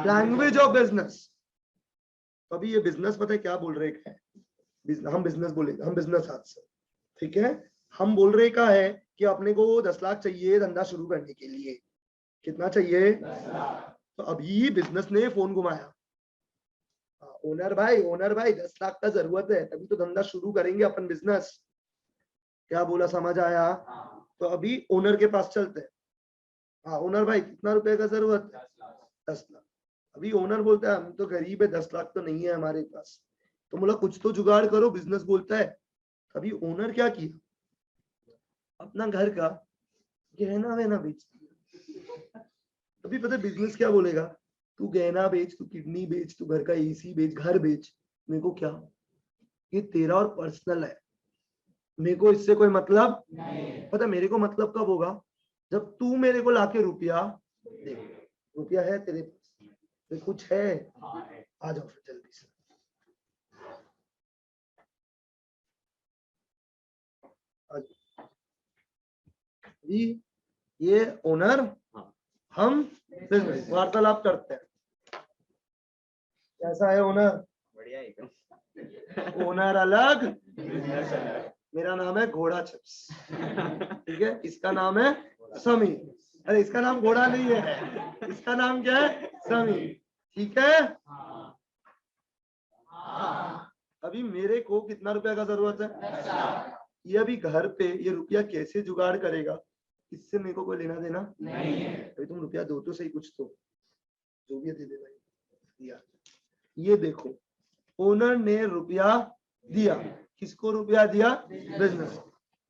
language of business. अभी ये बिजनेस पता है क्या बोल रहे हैं? हम बिजनेस बोलेंगे, हम बिजनेस हाथ से, ठीक है? हम बोल रहे का है कि अपने को 10 लाख चाहिए धंधा शुरू करने के लिए। कितना चाहिए? 10 लाख। तो अभी बिजनेस ने फोन घुमाया, ओनर भाई 10 लाख का जरूरत है, तभी तो धंधा शुरू करेंगे अपन बिजनेस। क्या बोला, समझ आया? तो अभी ओनर के पास चलते हैं। हाँ ओनर भाई कितना रुपए का जरूरत है? 10 लाख। अभी ओनर बोलता है हम तो गरीब है, 10 लाख तो नहीं है हमारे पास। तो बोला कुछ तो जुगाड़ करो। बिजनेस बोलता है अभी ओनर क्या किया, अपना घर का गहना वहना बेच दिया। अभी पता है बिजनेस क्या बोलेगा, तू गहना बेच, तू किडनी बेच, तू घर का एसी बेच, घर बेच, मेरे को क्या, ये तेरा और पर्सनल है, मेरे को इससे कोई मतलब नहीं। पता मेरे को मतलब कब होगा, जब तू मेरे को लाके रुपया दे। रुपया है तेरे पास, कुछ है, आ जाओ फिर जल्दी से। ये ओनर, हम बिजनेस वार्तालाप करते हैं। कैसा है ओनर? बढ़िया एकदम। ओनर अलग, बिजनेस अलग। मेरा नाम है घोड़ा चिप्स, ठीक है, इसका नाम है समी। अरे इसका नाम घोड़ा नहीं है, इसका नाम क्या है, समी, ठीक है। अभी मेरे को कितना रुपया का जरूरत है, ये अभी घर पे ये रुपया कैसे जुगाड़ करेगा, इससे मेरे को कोई लेना देना नहीं है। अभी तुम रुपया दो तो सही, कुछ तो जो भी दे दे भाई, दिया। ये देखो ओनर ने रुपया दिया, किसको रुपया दिया, बिजनेस।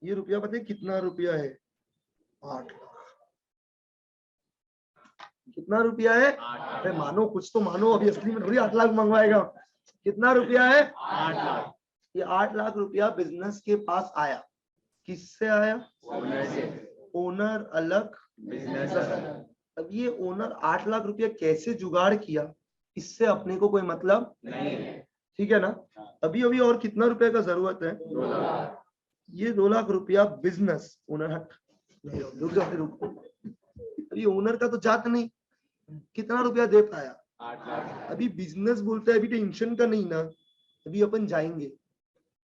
ये रुपया पता है कितना रुपया है, 8 लाख। कितना रुपया है, अरे मानो कुछ तो मानो, अभी असली में थोड़ी 8 लाख मंगवाएगा। कितना रुपया है, 8 लाख। ये 8 लाख रुपया बिजनेस के पास आया, किससे आया, ओनर से। ओनर अलग, बिजनेस अलग। अब ये ओनर 8 लाख रुपया कैसे जुगाड़ किया, इससे अपने को कोई मतलब नहीं है, ठीक है ना। अभी अभी और कितना रुपया का जरूरत है, 2 लाख। ये 2 लाख रुपया बिजनेस ओनर, हट रुक जाओ, अभी ओनर का तो जात नहीं, कितना रुपया दे पाया, 8 लाख। अभी बिजनेस बोलता है, अभी टेंशन का नहीं ना, अभी अपन जाएंगे,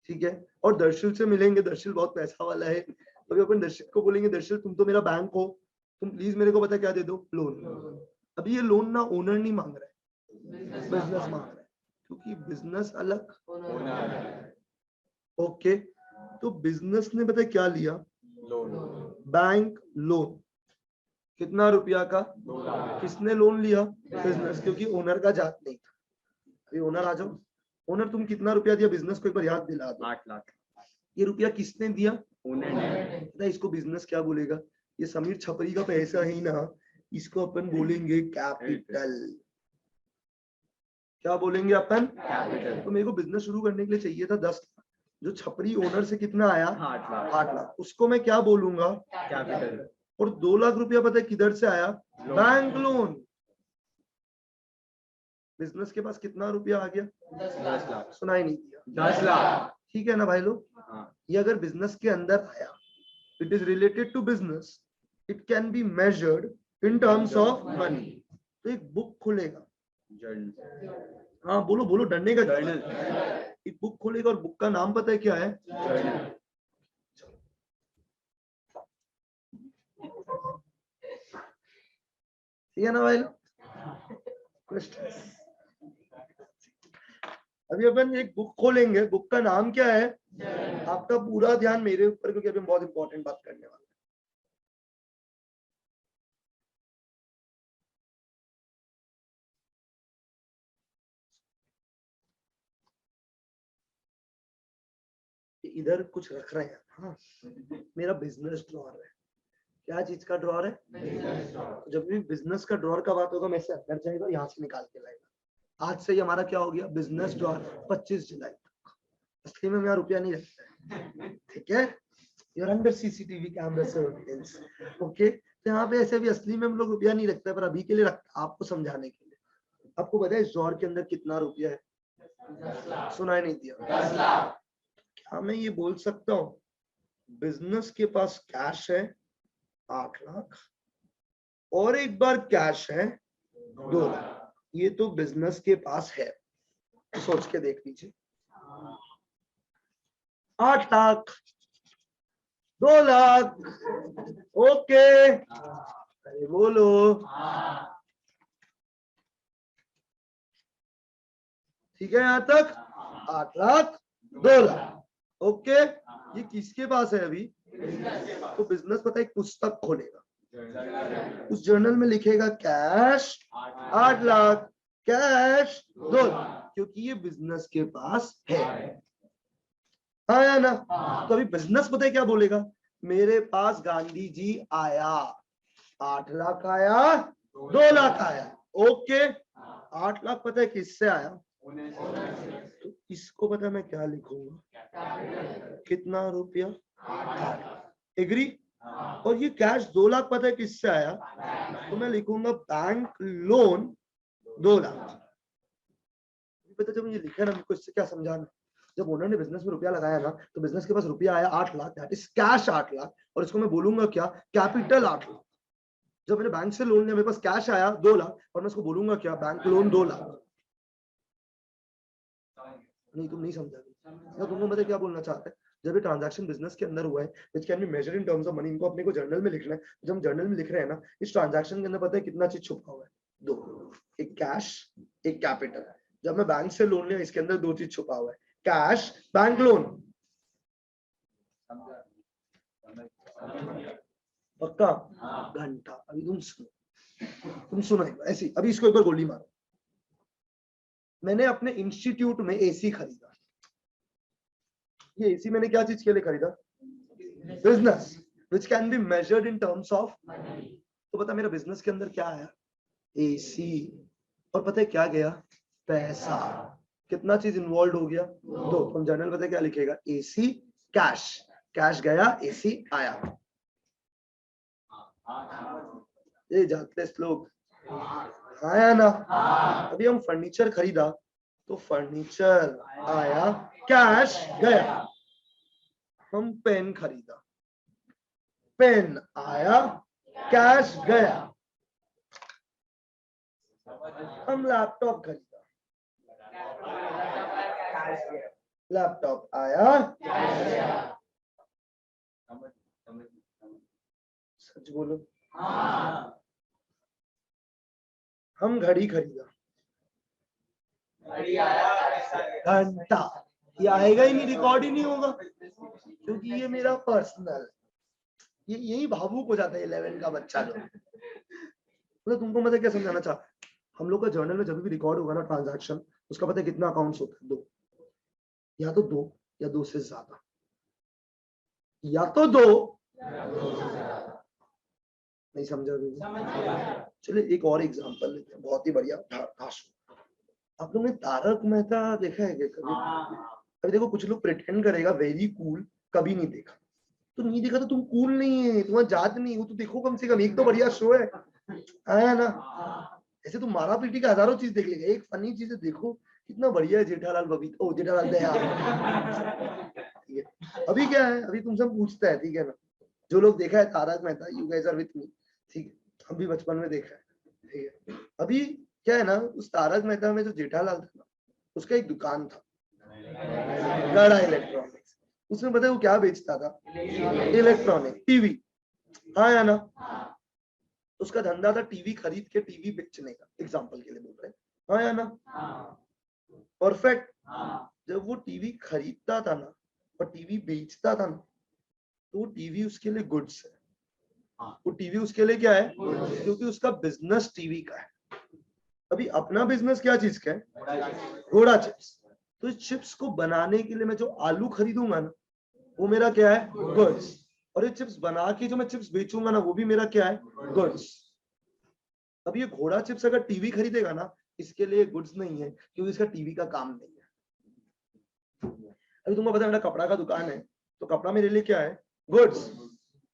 ठीक है, और दर्शिल से मिलेंगे। दर्शिल बहुत पैसा वाला है, अभी अपन दर्शिल को बोलेंगे, दर्शिल तुम तो मेरा बैंक हो, तुम प्लीज मेरे को पता क्या दे दो, लोन। अभी ये लोन ना ओनर नहीं मांग रहा है, बिजनेस मांग रहा है, क्योंकि बिजनेस अलग, ओके। तो बिजनेस ने पता क्या लिया, लोन, बैंक लोन। कितना रुपया का, 2 लाख। किसने लोन लिया, बिजनेस, क्योंकि ओनर का जात नहीं था। अभी ओनर आ जाओ, ओनर तुम कितना रुपया दिया बिजनेस को, एक बार याद दिला दो। 8 लाख। ये रुपया किसने दिया, ओनर ने। इसको बिजनेस क्या बोलेगा, ये समीर छपरी का पैसा ही ना, इसको अपन बोलेंगे कैपिटल। क्या बोलेंगे अपन, कैपिटल। तो मेरे को बिजनेस शुरू करने के लिए चाहिए था 10 लाख, जो छपरी ओनर से कितना आया, 8 लाख, उसको मैं क्या बोलूंगा, कैपिटल। और 2 लाख रुपया पता है किधर से आया, बैंक लोन। बिजनेस के पास कितना रुपया आ गया, 10 लाख। सुनाई नहीं दिया, 10 लाख, ठीक है ना भाई लोग। ये अगर बिजनेस के अंदर आया, it is related to business, it can be measured in terms of money. तो एक बुक खुलेगा, जर्नल। हाँ बोलो बोलो, डरने का जर्नल। एक बुक खोलेगा और बुक का नाम पता है क्या है, जर्नल। ठीक है ना भाई लोग। अभी अपन एक बुक खोलेंगे, बुक का नाम क्या है, आपका पूरा ध्यान मेरे ऊपर, क्योंकि अभी हम बहुत इंपॉर्टेंट बात करने वाले हैं। इधर कुछ रख रहे हैं, हाँ मेरा बिजनेस ड्रॉअर है। क्या चीज का ड्रॉअर है, तो जब भी बिजनेस का ड्रॉअर का बात होगा, मैं से अंदर जाएगा, यहाँ से निकाल के लाएगा। आज से ही हमारा क्या हो गया, बिजनेस ड्रॉअर 25 जुलाई तक। असली में यहाँ रुपया नहीं रखता है, ठीक है, you're under CCTV camera surveillance, okay. तो यहाँ पे ऐसे भी असली में हम लोग रुपया नहीं रखते, पर अभी के लिए रखता, आपको समझाने के लिए। आपको पता है इस ड्रॉअर के अंदर कितना रुपया है, 10 लाख। सुनाई नहीं दिया, 10 लाख। क्या मैं ये बोल सकता हूँ, बिजनेस के पास कैश है 8 लाख, और एक बार कैश है 2 लाख, ये तो बिजनेस के पास है। सोच के देख लीजिए, 8 लाख, 2 लाख, ओके, अरे बोलो, ठीक है, यहां तक 8 लाख 2 लाख, ओके। ये किसके पास है अभी, तो बिजनेस पता है एक पुस्तक खोलेगा, उस जर्नल में लिखेगा कैश 8 लाख, कैश 2 लाख, क्योंकि ये बिजनेस के पास है। हाँ या ना? तो अभी बिजनेस पता है क्या बोलेगा, मेरे पास गांधी जी आया, 8 लाख आया, 2 लाख आया, ओके। 8 लाख पता है किससे आया, तो इसको पता है मैं क्या लिखूंगा, कितना रुपया, 8। एग्री? और ये कैश 2 लाख पता है किससे आया, तो मैं लिखूंगा बैंक लोन 2 लाख। पता जब ये लिखा है ना, मुझको इससे क्या समझाना, जब ओनर ने बिजनेस में रुपया लगाया ना, तो बिजनेस के पास रुपया आया 8 lakh, that is cash 8 lakh, और इसको मैं बोलूंगा क्या, कैपिटल 8 लाख। जब मैंने बैंक से लोन लिया, मेरे पास कैश आया 2 लाख, और मैं इसको बोलूंगा क्या, बैंक लोन 2 लाख। नहीं, तुम नहीं समझा, तुमको पता क्या बोलना चाहते हैं, जब ये ट्रांजैक्शन बिजनेस के अंदर हुआ है, which can be measured in terms of money, इनको अपने को जर्नल में लिखना है। जब हम जर्नल में लिख रहे हैं ना, इस ट्रांजैक्शन के अंदर पता है कितना चीज छुपा हुआ है, 2, एक कैश, एक कैपिटल। जब मैं बैंक से लोन लिया, इसके अंदर 2 चीज छुपा हुआ है, कैश, बैंक लोन। पक्का? घंटा। अभी तुम सुनो एक बार ऐसी, अभी इसको एक बार गोली मारो। मैंने अपने इंस्टीट्यूट में एसी खरीदा, ये एसी मैंने क्या चीज के लिए खरीदा, business, which can be measured in terms of money। तो पता मेरा बिजनेस के अंदर क्या आया, एसी, और पता है क्या गया, पैसा। कितना चीज इन्वॉल्व हो गया, 2। हम जर्नल पता है क्या लिखेगा, एसी कैश, कैश गया, एसी आया। ये जाते लोग आया ना? अभी हम फर्नीचर खरीदा, तो फर्नीचर आया, कैश गया। हम पेन खरीदा, पेन आया, कैश गया। हम लैपटॉप खरीदा, लैपटॉप आया, सच बोलो। हम घड़ी खरीदा, घंटा, ये आएगा ही नहीं, रिकॉर्ड ही नहीं होगा, क्योंकि ये मेरा पर्सनल, ये यही भावुक हो जाता है 11 का बच्चा लोग। मतलब तुमको मतलब क्या समझाना चाह, हम लोग का जर्नल में जब भी रिकॉर्ड होगा ना ट्रांजैक्शन, उसका पता है कितना अकाउंट्स होता है, 2, या तो 2 या 2 से ज्यादा, या तो 2, नहीं समझा? चलिए एक और एग्जांपल लेते हैं, बहुत ही बढ़िया। आप लोगों ने तारक मेहता देखा है क्या कभी? अभी देखो कुछ लोग प्रिटेंड करेगा वेरी कूल, कभी नहीं देखा, तो नहीं देखा तो तुम कूल नहीं है, तुम्हारा जात नहीं हो, तो देखो कम से कम, एक तो बढ़िया शो है, आया ना? ऐसे तुम मारा पीटी का हजारों चीज देख लेगा, एक फनी चीज देखो, कितना बढ़िया है जेठालाल बबीता, ओ जेठालाल दया। अभी क्या है, अभी तुमसे पूछता है, ठीक है ना, जो लोग देखा है Tarak Mehta, you guys are with me, ठीक है, हम भी बचपन में देखा है, ठीक है। अभी क्या है ना, उस तारक मेहता में जो जेठालाल था ना, उसका एक दुकान था, गड़ा इलेक्ट्रॉनिक्स। उसमें पता है वो क्या बेचता था, इलेक्ट्रॉनिक, टीवी, हाँ या ना? उसका धंधा था टीवी खरीद के टीवी बेचने का, एग्जांपल के लिए बोल रहे हैं, हाँ या ना? परफेक्ट। जब वो टीवी खरीदता था ना और टीवी बेचता था ना, तो टीवी उसके लिए गुड्स है, वो टीवी उसके लिए क्या है, क्योंकि उसका बिजनेस टीवी का है। अभी अपना बिजनेस क्या चीज का है, घोड़ा चिप्स। तो इस चिप्स को बनाने के लिए मैं जो आलू खरीदूंगा ना, वो मेरा क्या है, गुड्स। और ये चिप्स बना के जो मैं चिप्स बेचूंगा ना, वो भी मेरा क्या है, गुड्स। अब ये घोड़ा चिप्स अगर टीवी खरीदेगा ना, इसके लिए गुड्स नहीं है, क्योंकि इसका टीवी का काम नहीं है। अभी तुमको पता है मेरा कपड़ा का दुकान है, तो कपड़ा मेरे लिए क्या है, गुड्स।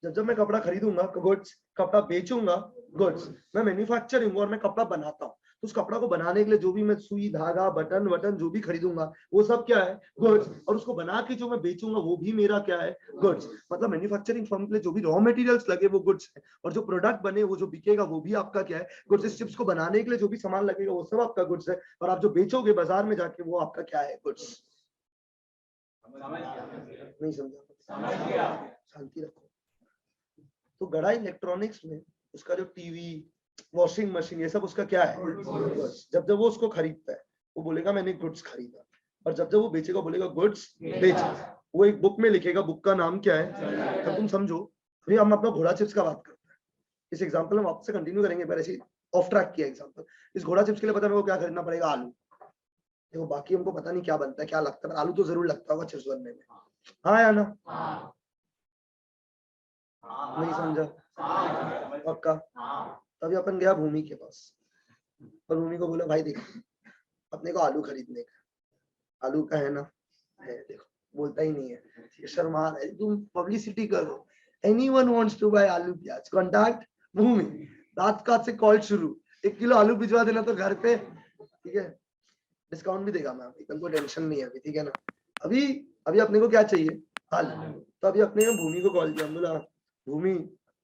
जब मैं कपड़ा खरीदूंगा गुड्स, कपड़ा बेचूंगा गुड्स। मैं मैन्युफैक्चरिंग और मैं कपड़ा बनाता हूँ, तो उस कपड़ा को बनाने के लिए जो भी मैं सुई धागा बटन वटन जो भी खरीदूंगा, वो सब क्या है, गुड्स। और उसको बना के जो मैं बेचूंगा, वो भी मेरा क्या है, गुड्स। मतलब मैन्युफैक्चरिंग फर्म के लिए जो भी रॉ मटेरियल्स लगे वो गुड्स है, और जो प्रोडक्ट बने वो जो बिकेगा वो भी आपका क्या है, गुड्स। इस चिप्स को बनाने के लिए जो भी सामान लगेगा वो सब आपका गुड्स है, और आप जो बेचोगे बाजार में जाके वो आपका क्या है, गुड्स। नहीं समझा? शांति रखो। तो गड़ा इलेक्ट्रॉनिक्स में उसका जो टीवी, वॉशिंग मशीन, ये सब उसका क्या है, जब जब वो उसको खरीदता है, वो बोलेगा मैंने गुड्स खरीदा, और जब जब वो बेचेगा बोलेगा गुड्स बेचा। वो एक बुक में लिखेगा, बुक का नाम क्या है, तब तुम समझो। फिर हम अपना घोड़ा चिप्स का बात करते हैं, इस एग्जांपल हम आपसे कंटिन्यू करेंगे, पर ऐसे ऑफ ट्रैक किया एग्जांपल। इस घोड़ा चिप्स के लिए पता है मेरे को क्या खरीदना पड़ेगा, आलू। देखो बाकी हमको पता नहीं क्या बनता है, क्या लगता है, पर आलू तो जरूर लगता होगा चिप्स बनने में, हाँ या ना? नहीं समझा? पक्का? तभी अपन गया भूमि के पास और भूमि को बोला भाई देखो अपने को आलू खरीदने का, आलू का है ना? है, देखो बोलता ही नहीं है, शर्मा है, तुम पब्लिसिटी करो, एनीवन वांट्स टू बाय आलू प्याज, कॉन्टैक्ट भूमि। रात का से कॉल शुरू, 1 किलो आलू भिजवा देना तो घर पे, ठीक है, डिस्काउंट भी देगा मैम, एकदम कोई टेंशन नहीं है अभी, ठीक है ना? अभी अभी अपने को क्या चाहिए? आलू। तो अभी अपने भूमि को कॉल किया, बोला भूमि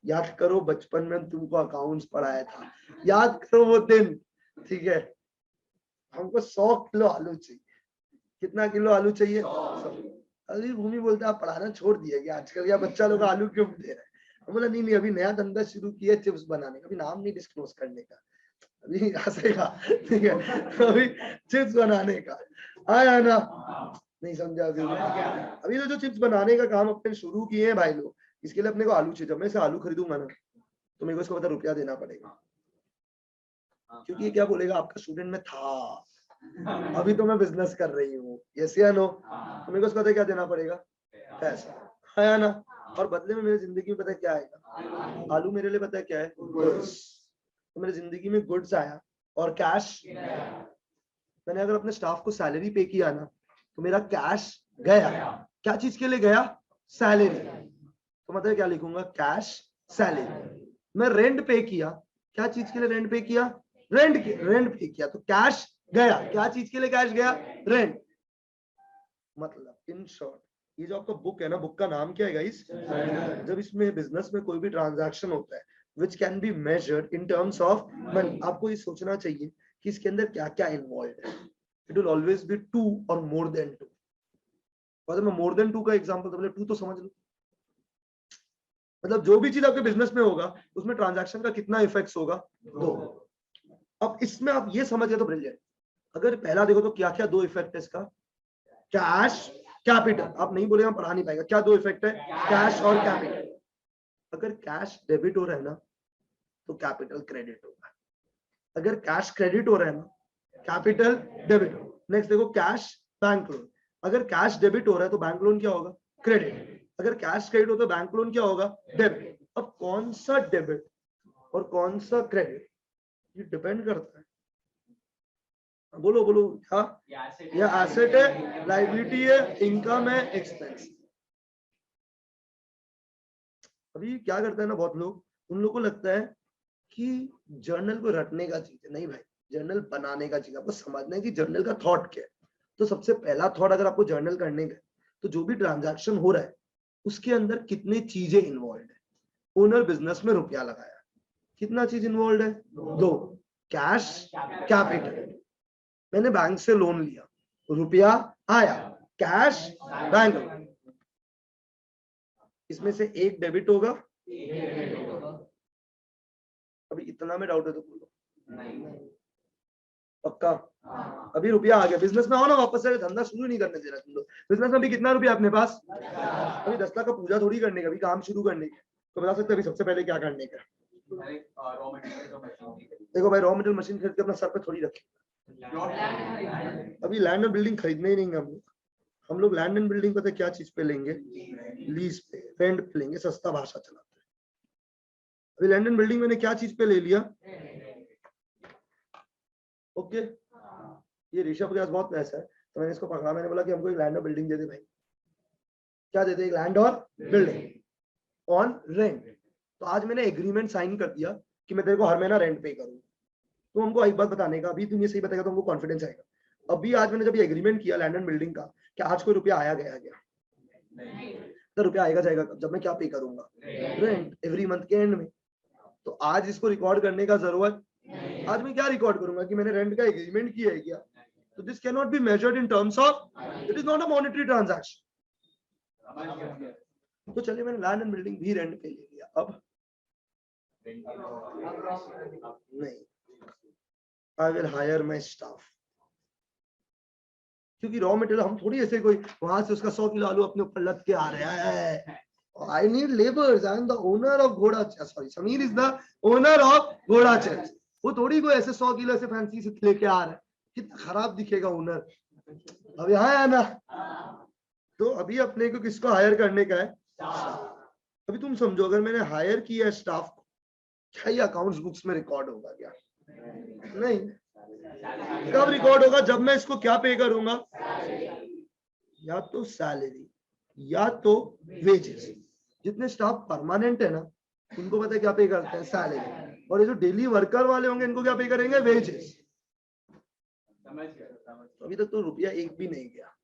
याद करो बचपन में तुमको अकाउंट्स पढ़ाया था, याद करो वो दिन, ठीक है, हमको 100 किलो आलू चाहिए। कितना किलो आलू चाहिए? 100। अभी भूमि बोलते आप पढ़ाना छोड़ दिया क्या आजकल, या बच्चा लोग आलू क्यों दे रहे हैं? हम बोला नहीं अभी नया धंधा शुरू किया चिप्स बनाने का, अभी नाम नहीं डिस्क्लोज करने का, अभी हंसेगा, ठीक है, तो अभी चिप्स बनाने का आया ना? नहीं समझा? अभी तो जो चिप्स बनाने का काम अपने शुरू किए हैं भाई लोग, इसके लिए अपने को आलू चाहिए। जब मैं इसे आलू खरीदूंगा ना तो मेरे को इसको पता रुपया देना पड़ेगा, क्योंकि ये क्या बोलेगा आपका स्टूडेंट में था, अभी तो मैं बिजनेस कर रही हूँ, यस या नो? तो मेरे को इसको पता क्या देना पड़ेगा? पैसा, है ना? और बदले में मेरी जिंदगी में पता है क्या आएगा? आलू मेरे लिए पता है क्या है? गुड्स। तो मेरी जिंदगी में गुड्स आया और कैश, मैंने अगर अपने स्टाफ को सैलरी पे किया ना तो मेरा कैश गया। क्या चीज के लिए गया? सैलरी। तो मतलब क्या लिखूंगा? Cash salary. मैं रेंट पे किया, क्या चीज के लिए रेंट पे किया? रेंट पे किया, तो कैश गया। क्या चीज के लिए कैश गया? रेंट। मतलब इन शॉर्ट ये जो आपका बुक है ना, बुक का नाम क्या है गाइस? जब इसमें बिजनेस में कोई भी ट्रांजैक्शन होता है which can be measured in terms of money, आपको ये सोचना चाहिए कि इसके अंदर क्या क्या इन्वॉल्व है। इट विल ऑलवेज बी 2 और मोर देन 2। अगर मैं मोर देन 2 का एग्जांपल, तो 2 तो समझ लो, मतलब जो भी चीज आपके बिजनेस में होगा उसमें ट्रांजैक्शन का कितना इफेक्ट होगा? 2। अब इसमें आप ये समझ गए तो ब्रिलियंट। अगर पहला देखो तो क्या क्या 2 इफेक्ट है इसका? Cash, capital. आप नहीं बोलेगा पढ़ा नहीं पाएगा, क्या 2 इफेक्ट है? कैश और कैपिटल। अगर कैश डेबिट हो रहा है ना तो कैपिटल क्रेडिट होगा, अगर कैश क्रेडिट हो रहा है ना कैपिटल डेबिट होगा। नेक्स्ट देखो कैश बैंक लोन, अगर कैश डेबिट हो रहा है तो बैंक लोन क्या होगा? क्रेडिट। अगर कैश क्रेडिट हो तो बैंक लोन क्या होगा? डेबिट। अब कौन सा डेबिट और कौन सा क्रेडिट ये डिपेंड करता है, बोलो बोलो क्या? या एसेट है, लायबिलिटी है, इनकम है, एक्सपेंस। अभी क्या करता है ना बहुत लोग, उन लोगों को लगता है कि जर्नल को रटने का चीज है। नहीं भाई, जर्नल बनाने का चीज है। आपको समझना है कि जर्नल का थॉट क्या है। तो सबसे पहला थॉट अगर आपको जर्नल करने का तो जो भी ट्रांजैक्शन हो रहा है उसके अंदर कितनी चीजें इन्वॉल्व है। ओनर बिजनेस में रुपया लगाया, कितना चीज इन्वॉल्व है? 2, कैश कैपिटल। मैंने बैंक से लोन लिया, रुपया आया, कैश बैंक लोन। इसमें से एक डेबिट होगा, अभी इतना में डाउट है तो बोलो। पक्का? अभी रुपया आ गया, बिजनेस में आओ ना वापस से, धंधा शुरू नहीं करने दे रहा तुम लोग। बिजनेस में अभी कितना रुपया अपने पास? अभी 10 लाख का पूजा थोड़ी करने का, अभी काम शुरू करने का। तो बता सकते अभी सबसे पहले क्या करने का? देखो भाई, रॉ मटेरियल मशीन खरीद के अपना सर पे थोड़ी रखे। अभी लैंड एंड बिल्डिंग खरीदने ही नहीं हम लोग लैंड एंड बिल्डिंग पता क्या चीज पे लेंगे? लीज पे, रेंट पे लेंगे, सस्ता भाषा चलाते हैं। अभी लैंड एंड बिल्डिंग मैंने क्या चीज पे ले लिया? ओके, ये ऋषभ के पास बहुत पैसा है तो मैंने इसको पकड़ा, मैंने बोला कि हमको एक लैंड और बिल्डिंग दे दे भाई। क्या देते? एक लैंड और बिल्डिंग ऑन रेंट। तो आज मैंने एग्रीमेंट साइन कर दिया कि मैं तेरे को हर महीना रेंट पे करूंगा। तो हमको एक बात बताने का, अभी तुम ये सही बताएगा तो हमको कॉन्फिडेंस आएगा। अभी आज मैंने जब ये एग्रीमेंट किया लैंड एंड बिल्डिंग का, क्या आज कोई रुपया आया गया क्या? तो रुपया आएगा जाएगा जब मैं क्या पे करूंगा? रेंट, एवरी मंथ के एंड में। तो आज इसको रिकॉर्ड करने का जरूरत, आज मैं क्या रिकॉर्ड करूंगा कि मैंने रेंट का एग्रीमेंट किया है क्या? तो this can not be measured in terms of, it is not a monetary transaction. तो चलिए मैंने लैंड एंड बिल्डिंग भी रेंट पे ले लिया, अब नहीं, I will hire my staff. क्योंकि रॉ मटेरियल हम थोड़ी ऐसे कोई वहां से उसका 100 किलो आलू अपने ऊपर लद के आ रहा है। I need labours, I am the owner of Ghoda, sorry Sameer is the owner of Ghoda chase. वो थोड़ी कोई ऐसे 100 किलो ऐसे फैंसी से लेके आ रहा है, कितना खराब दिखेगा ओनर। अब यहाँ है ना, तो अभी अपने को किसको हायर करने का है? अभी तुम समझो, अगर मैंने हायर किया है स्टाफ को, क्या ये अकाउंट्स बुक्स में रिकॉर्ड होगा क्या? नहीं। कब रिकॉर्ड होगा? जब मैं इसको क्या पे करूंगा, या तो सैलरी या तो वेजेस। जितने स्टाफ परमानेंट है ना, उनको पता है क्या पे करते हैं, सैलरी। और ये जो डेली वर्कर वाले होंगे, इनको क्या पे करेंगे, वेजेस। अभी तक तो रुपया एक भी नहीं गया,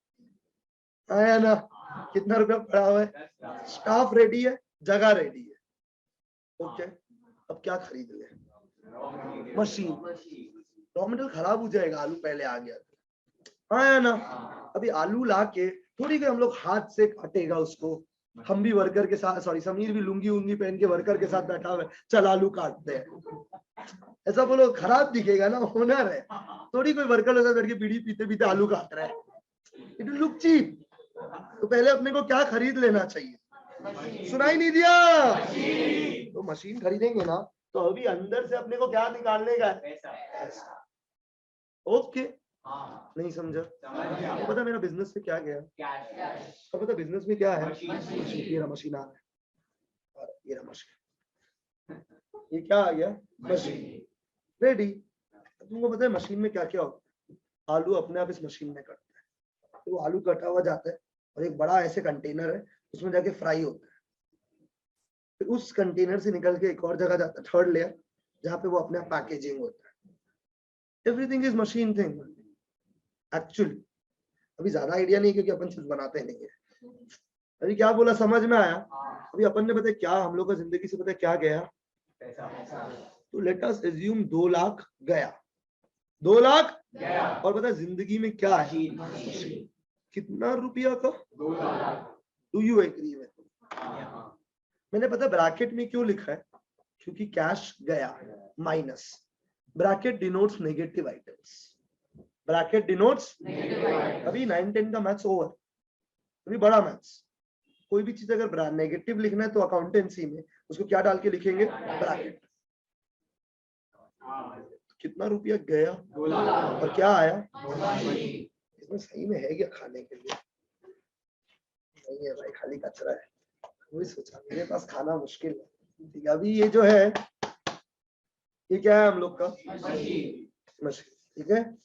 आया ना? कितना रुपया पड़ा हुआ है? स्टाफ रेडी है, जगह रेडी है, ओके। अब क्या खरीद ले? मशीन। रॉ मटेरियल खराब हो जाएगा, आलू पहले आ गया, आया ना? अभी आलू ला के थोड़ी के हम लोग हाथ से काटेगा उसको। हम भी वर्कर के साथ, सॉरी समीर भी लुंगी उंगी पहन के वर्कर के साथ बैठा हुआ है, चल आलू काटते हैं, ऐसा बोलो खराब दिखेगा ना, हुनर है। थोड़ी कोई वर्कर के साथ बैठ के बीड़ी पीते पीते आलू काट रहा है, इट विल लुक चीप। तो पहले अपने को क्या खरीद लेना चाहिए? सुनाई नहीं दिया? तो मशीन खरीदेंगे ना, तो अभी अंदर से अपने को क्या निकालने का है? ओके। नहीं समझा? तो पता मेरा बिजनेस में क्या गया? तो पता बिजनेस में क्या है? ये मशीन आ रहा है, ये मशीन, ये क्या आ गया? Machine ready. तुमको पता है मशीन में क्या क्या होता है? आलू अपने आप इस मशीन में कटता है, तो आलू कटा हुआ जाता है और एक बड़ा ऐसे कंटेनर है, उसमें जाके फ्राई होता है। फिर उस कंटेनर से निकल के एक और जगह जाता है, थर्ड लेयर, जहाँ पे वो अपने आप पैकेजिंग होता है। Everything is machine thing actually. अभी ज्यादा आइडिया नहीं, क्योंकि अपन चीज बनाते नहीं है। अभी क्या बोला समझ में आया? अभी अपन ने पता क्या हम लोग का जिंदगी से पता क्या गया? तो लेट अस अज्यूम 2 लाख गया, 2 लाख गया। और पता जिंदगी में क्या है? कितना रुपया का? 2 lakh. Do you agree with? मैंने पता ब्रैकेट में क्यों लिखा है? क्योंकि कैश गया minus. Bracket denotes negative items, bracket denotes. अभी 9-10 का मैथ्स ओवर, अभी बड़ा मैथ्स। कोई भी चीज अगर नेगेटिव लिखना है तो अकाउंटेंसी में उसको क्या डाल के लिखेंगे? ब्रैकेट। कितना रुपया गया? 2 लाख। और क्या आया? इसमें सही में है क्या खाने के लिए? नहीं है भाई, खाली कचरा है। वही सोचा, मेरे पास खाना मुश्किल है। ठीक है, अभी ये जो है ये क्या है हम लोग का? मशीन। ठीक है,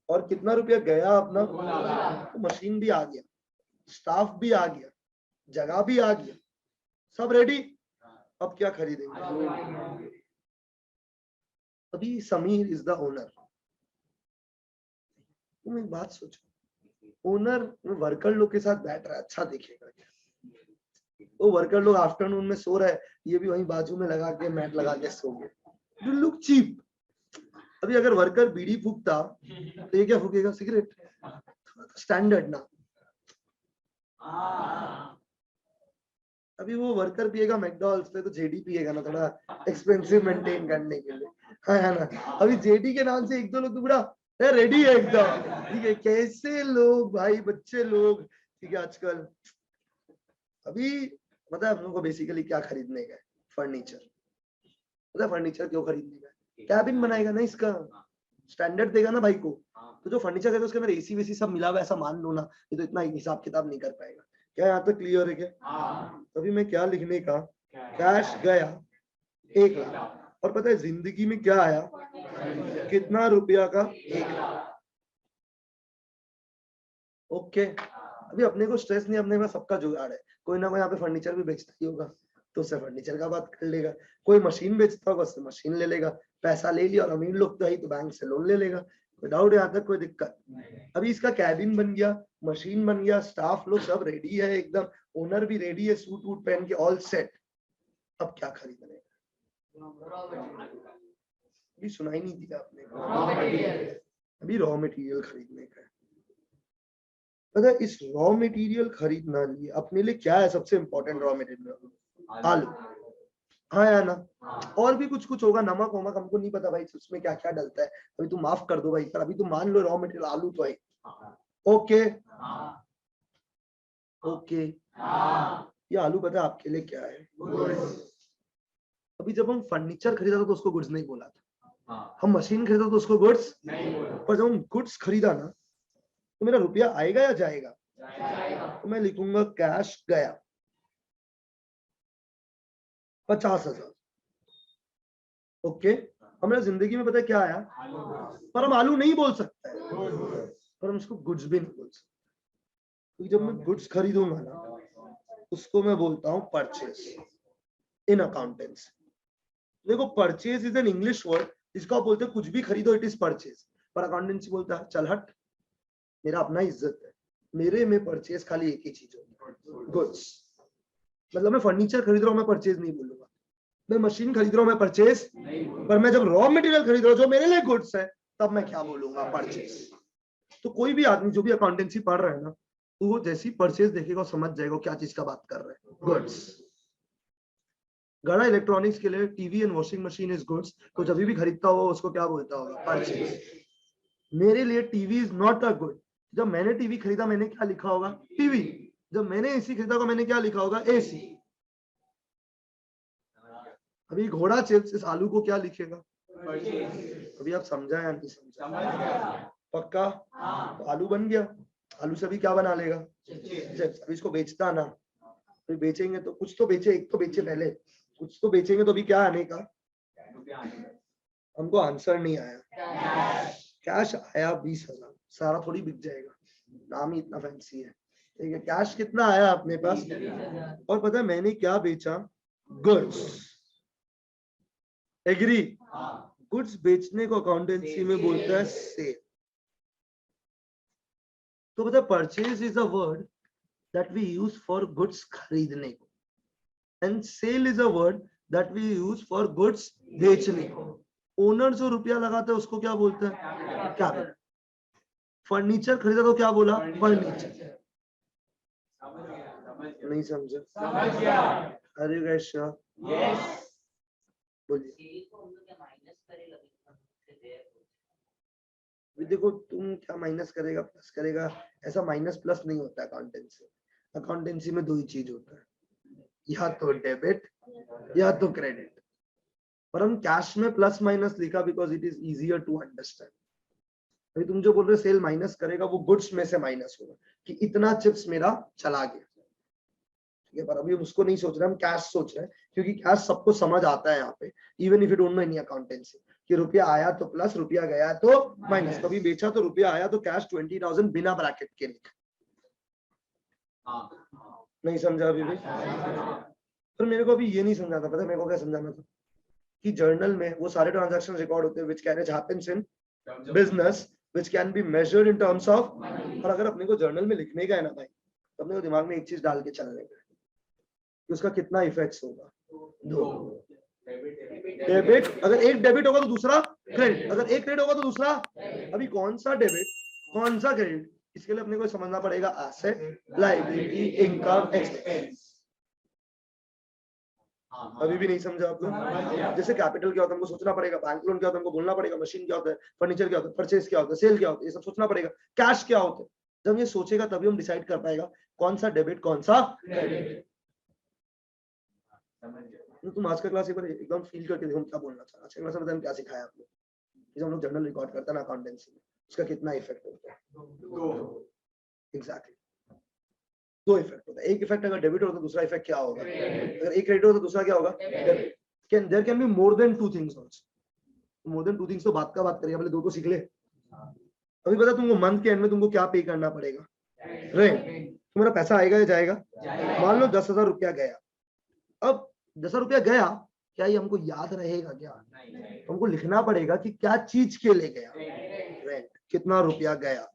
और कितना रुपया गया अपना? तो मशीन भी आ गया, स्टाफ भी आ गया, जगह भी आ गया, सब रेडी। अब क्या खरीदेंगे? अभी समीर इज द ओनर। तुम एक बात सोचो, ओनर वर्कर लोग के साथ बैठ रहा है, अच्छा दिखेगा क्या? वो वर्कर लोग आफ्टरनून में सो रहा है, ये भी वहीं बाजू में लगा के मैट लगा के सो गए, इट लुक चीप। अभी अगर वर्कर बीड़ी फूकता तो ये क्या फूकेगा? सिगरेट। स्टैंडर्ड ना। अभी वो वर्कर पिएगा मैकडॉनल्ड्स पे, तो जेडी पिएगा ना, थोड़ा एक्सपेंसिव मेंटेन करने के लिए, है ना? अभी जेडी के नाम से 1-2 लोग तो पूरा रेडी है एकदम। ठीक है, कैसे लोग भाई, बच्चे लोग, ठीक है आजकल। अभी पता है हम लोग को बेसिकली क्या खरीदने का है? फर्नीचर। पता है फर्नीचर क्यों खरीदने का है? कैबिन बनाएगा ना, इसका स्टैंडर्ड देगा ना भाई को। तो जो फर्नीचर है उसके अंदर एसी वेसी सब मिला हुआ, ऐसा मान लो ना, ये तो इतना हिसाब किताब नहीं कर पाएगा। क्या यहाँ तक क्लियर है क्या? अभी मैं क्या लिखने का? कैश गया 1 लाख। और पता है जिंदगी में क्या आया? कितना रुपया का? 1 लाख। ओके। अभी अपने को स्ट्रेस नहीं, अपने में सबका जुगाड़ है। कोई ना कोई यहाँ पे फर्नीचर भी बेचता ही होगा, तो उससे फर्नीचर का बात कर लेगा। कोई मशीन बेचता होगा, उससे मशीन ले लेगा। पैसा ले लिया, और अमीर लोग तो है तो बैंक से लोन ले लेगा। कोई डाउट? यहाँ तक कोई दिक्कत? अभी इसका कैबिन बन गया, मशीन बन गया, स्टाफ लोग सब रेडी है एकदम, ओनर भी रेडी है, सूट वूट पहन के ऑल सेट। अब क्या खरीदने? अभी सुनाई नहीं दिया आपने? अभी रॉ मटेरियल खरीदने का है। पता है इस रॉ मटेरियल खरीदना लिए अपने लिए क्या है सबसे इंपॉर्टेंट? रॉ मटेरियल आलू, हाँ या ना? और भी कुछ कुछ होगा, नमक वमक हमको नहीं पता भाई उसमें क्या क्या डलता है। अभी तुम माफ कर दो भाई, पर अभी तुम मान लो रॉ मटेरियल आलू तो है। Okay okay. ये आलू पता है आपके लिए क्या है? अभी जब हम फर्नीचर खरीदा था तो उसको गुड्स नहीं बोला था, हम मशीन खरीदा तो उसको गुड्स नहीं बोला। पर जब हम गुड्स खरीदा ना, तो मेरा रुपया आएगा या जाएगा? तो मैं लिखूंगा कैश गया 50,000। ओके, हमारे जिंदगी में पता है क्या आया, पर हम आलू नहीं बोल सकते हैं, पर हम उसको गुड्स भी नहीं बोल सकते, क्योंकि जब मैं गुड्स खरीदूंगा ना उसको मैं बोलता हूं परचेज इन अकाउंटेंसी। देखो purchase is an English word, इसको आप बोलते हैं कुछ भी खरीदो इट इज परचेज, पर अकाउंटेंसी बोलता है चल हट, मेरा अपना इज्जत है, मेरे में परचेज खाली एक ही चीज होगी, गुड्स। मतलब मैं फर्नीचर खरीद रहा हूं मैं परचेज नहीं बोलूंगा, मैं मशीन खरीद रहा हूं मैं परचेज, पर मैं जब रॉ मटेरियल खरीद रहा हूं जो मेरे लिए गुड्स है तब मैं क्या बोलूंगा, परचेज। तो कोई भी आदमी जो भी अकाउंटेंसी पढ़ रहा है ना, तो वो जैसी परचेज देखेगा समझ जाएगा क्या चीज का बात कर रहे हैं, गुड्स। घड़ा इलेक्ट्रॉनिक्स के लिए TV and washing machine is goods, तो जब भी खरीदता हो उसको क्या बोलता होगा, परचेज। मेरे लिए TV is not a good, जब मैंने टीवी खरीदा मैंने क्या लिखा होगा, टीवी। जब मैंने एसी खरीदा होगा मैंने क्या लिखा होगा, एसी। अभी घोड़ा चिप्स इस आलू को क्या लिखेगा, अभी आप समझा या नहीं समझा, पक्का। तो आलू बन गया, आलू से अभी क्या बना लेगा, चिप्स। अभी इसको बेचता ना, तो बेचेंगे तो कुछ तो बेचे, एक तो बेचे पहले, कुछ तो बेचेंगे, तो अभी क्या आने का, हमको आंसर नहीं आया, कैश आया 20,000। सारा थोड़ी बिक जाएगा, नाम ही इतना फैंसी है, ठीक है। कैश कितना आया अपने पास, और पता है मैंने क्या बेचा, गुड्स। एग्री, गुड्स बेचने को अकाउंटेंसी में बोलता है सेल। तो पता है purchase is a word that we use for goods खरीदने को, and sale is a word that we use for goods बेचने को। ओनर जो रुपया लगाता है उसको क्या बोलता है, कैपिटल। फर्नीचर खरीदा तो क्या बोला, फर्नीचर। नहीं समझा, अरे वैश्य बोलिए। देखो तुम क्या माइनस करेगा प्लस करेगा, ऐसा माइनस प्लस नहीं होता अकाउंटेंसी। अकाउंटेंसी में दो ही चीज होता है, या तो डेबिट या तो क्रेडिट। पर हम कैश में प्लस माइनस लिखा because it is easier to understand. अभी तुम जो बोल रहे हो सेल माइनस करेगा, वो गुड्स में से माइनस होगा कि इतना चिप्स मेरा चला गया, ठीक है। पर अभी हम उसको नहीं सोच रहे, हम कैश सोच रहे हैं, क्योंकि कैश सबको समझ आता है यहाँ पे, even if you don't know any accountancy, कि रुपया आया तो प्लस, रुपया गया तो माइनस। कभी बेचा तो रुपया आया तो कैश 20,000 बिना ब्रैकेट के लिखा। नहीं समझा अभी भी, पर मेरे को अभी ये नहीं समझा था, पता है मेरे को क्या समझाना था, कि जर्नल में वो सारे ट्रांजैक्शन रिकॉर्ड होते हैं which can happens in business, which can be measured in terms of. और अगर अपने को जर्नल में लिखने का है ना भाई, तो अपने को दिमाग में एक चीज डाल के चलने का, कि उसका कितना इफेक्ट्स होगा, दो। डेबिट, अगर एक डेबिट होगा तो दूसरा क्रेडिट, अगर एक क्रेडिट होगा तो दूसरा। अभी कौन सा डेबिट कौन सा क्रेडिट, इसके लिए अपने को समझना पड़ेगा एसेट, लायबिलिटी, इनकम, एक्सपेंस। अभी भी नहीं समझा आप लोग। जैसे कैपिटल क्या होता है हमको सोचना पड़ेगा, बैंक लोन क्या होता है हमको बोलना पड़ेगा, मशीन क्या होता है, फर्नीचर क्या होता है, परचेज क्या होता है, सेल क्या होता है, ये सब सोचना पड़ेगा। कैश क्या होता है, जब ये सोचेगा तभी हम डिसाइड कर पाएगा कौन सा डेबिट कौन सा क्रेडिट। तो तुम आज का क्लास एक बार एकदम फील करके देखो क्या बोलना चाह रहा है। आज का क्लास में हम क्या सिखाया आपको, जब हम लोग जर्नल रिकॉर्ड करते हैं ना अकाउंटेंसी में, उसका कितना इफेक्ट होता है, एग्जैक्टली दो इफेक्ट होता है। एक इफेक्ट अगर डेबिट हो तो दूसरा इफेक्ट क्या होगा, अगर एक क्रेडिट हो तो दूसरा क्या होगा, debit. There can be more than two things also. More than two things तो बात का बात करेंगे, पहले दो तो सीख ले। अभी पता तुमको मंथ के एंड में तुमको क्या पे करना पड़ेगा, रेंट। तुम्हारा पैसा आएगा या जाएगा, मान लो 10,000 रुपया गया। अब 10,000 रुपया गया, क्या ये हमको याद रहेगा क्या, हमको लिखना पड़ेगा कि क्या चीज के लिए गया, रेंट, कितना रुपया गया।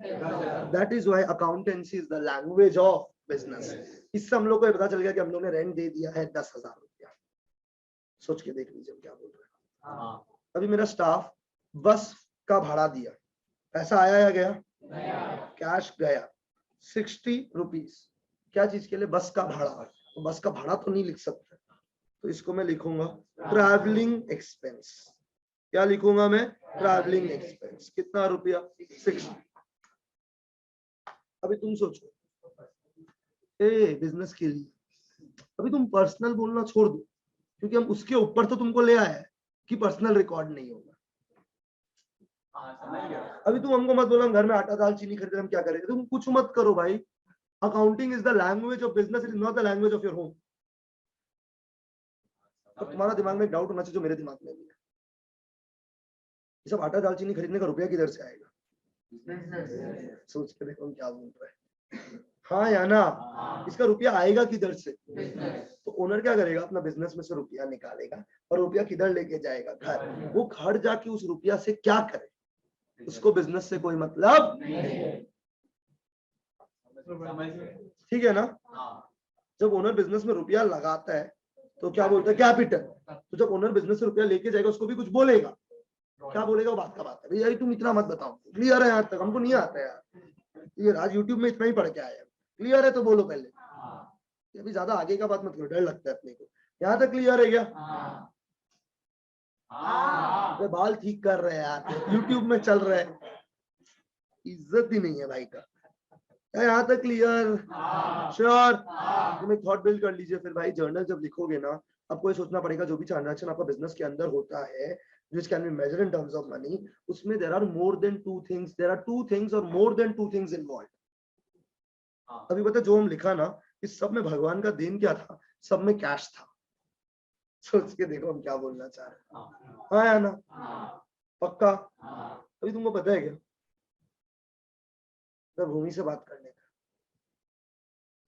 That is why accountancy is the language of business. इससे हम लोग को पता चल गया कि हम लोग ने रेंट दे दिया है 10,000 रुपया। सोच के देख लीजिए क्या बोल रहे हैं। अभी मेरा स्टाफ बस का भाड़ा दिया, पैसा आया या गया, कैश गया 60 रुपीज। क्या चीज के लिए, बस का भाड़ा। तो बस का भाड़ा तो नहीं लिख सकते, तो इसको मैं लिखूंगा ट्रैवलिंग एक्सपेंस। क्या लिखूंगा मैं, ट्रैवलिंग एक्सपेंस। कितना रुपया, 60। अभी तुम सोचो बिजनेस के लिए, अभी तुम पर्सनल बोलना छोड़ दो, क्योंकि हम उसके ऊपर तो तुमको ले आए कि पर्सनल रिकॉर्ड नहीं होगा। अभी तुम हमको मत बोलो हम घर में आटा दाल चीनी खरीद हम क्या करेंगे, तुम कुछ मत करो भाई, accounting is the language of business, it is not the language of your home. तो तुम्हारा दिमाग में एक डाउट होना चाहिए जो मेरे दिमाग में भी है, ये सब आटा दालचीनी खरीदने का रुपया किधर से आएगा? सोच के देखो क्या बोल रहा है, हाँ या ना? इसका रुपया आएगा किधर से? तो ओनर क्या करेगा, अपना बिजनेस में से रुपया निकालेगा और रुपया किधर लेके जाएगा? घर। वो घर जाके उस रुपया से क्या करे, उसको बिजनेस से कोई मतलब नहीं। ठीक है ना? जब ओनर बिजनेस में रुपया लगाता है तो क्या बोलता है? कैपिटल। तो जब ओनर बिजनेस से रुपया लेके जाएगा उसको भी कुछ बोलेगा, क्या बोलेगा? वो बात का बात है भैया, तुम इतना मत बताओ, क्लियर है? यहाँ तक हमको नहीं आता यार, ये आज यूट्यूब में इतना ही पढ़ के आया, क्लियर है तो बोलो पहले, अभी ज्यादा आगे का बात मत करो, डर लगता है अपने को। यहाँ तक क्लियर है क्या? बाल ठीक कर रहे हैं यार, यूट्यूब में चल रहे हैं, इज्जत ही नहीं है भाई का। यहाँ तक क्लियर? श्योर? तुम एक थॉट बिल्ड कर लीजिए, फिर भाई जर्नल जब लिखोगे ना, आपको ये सोचना पड़ेगा जो भी ट्रांजैक्शन आपका बिजनेस के अंदर होता है, which can be measured in terms of money, उसमें there are more than two things, there are two things or more than two things involved. अभी पता जो हम लिखा ना, इस सब में भगवान का देन क्या था? सब में कैश था। सोच के देखो हम क्या बोलना चाह रहे हैं, हाँ या ना? पक्का? अभी तुमको पता है क्या भूमि से बात करने का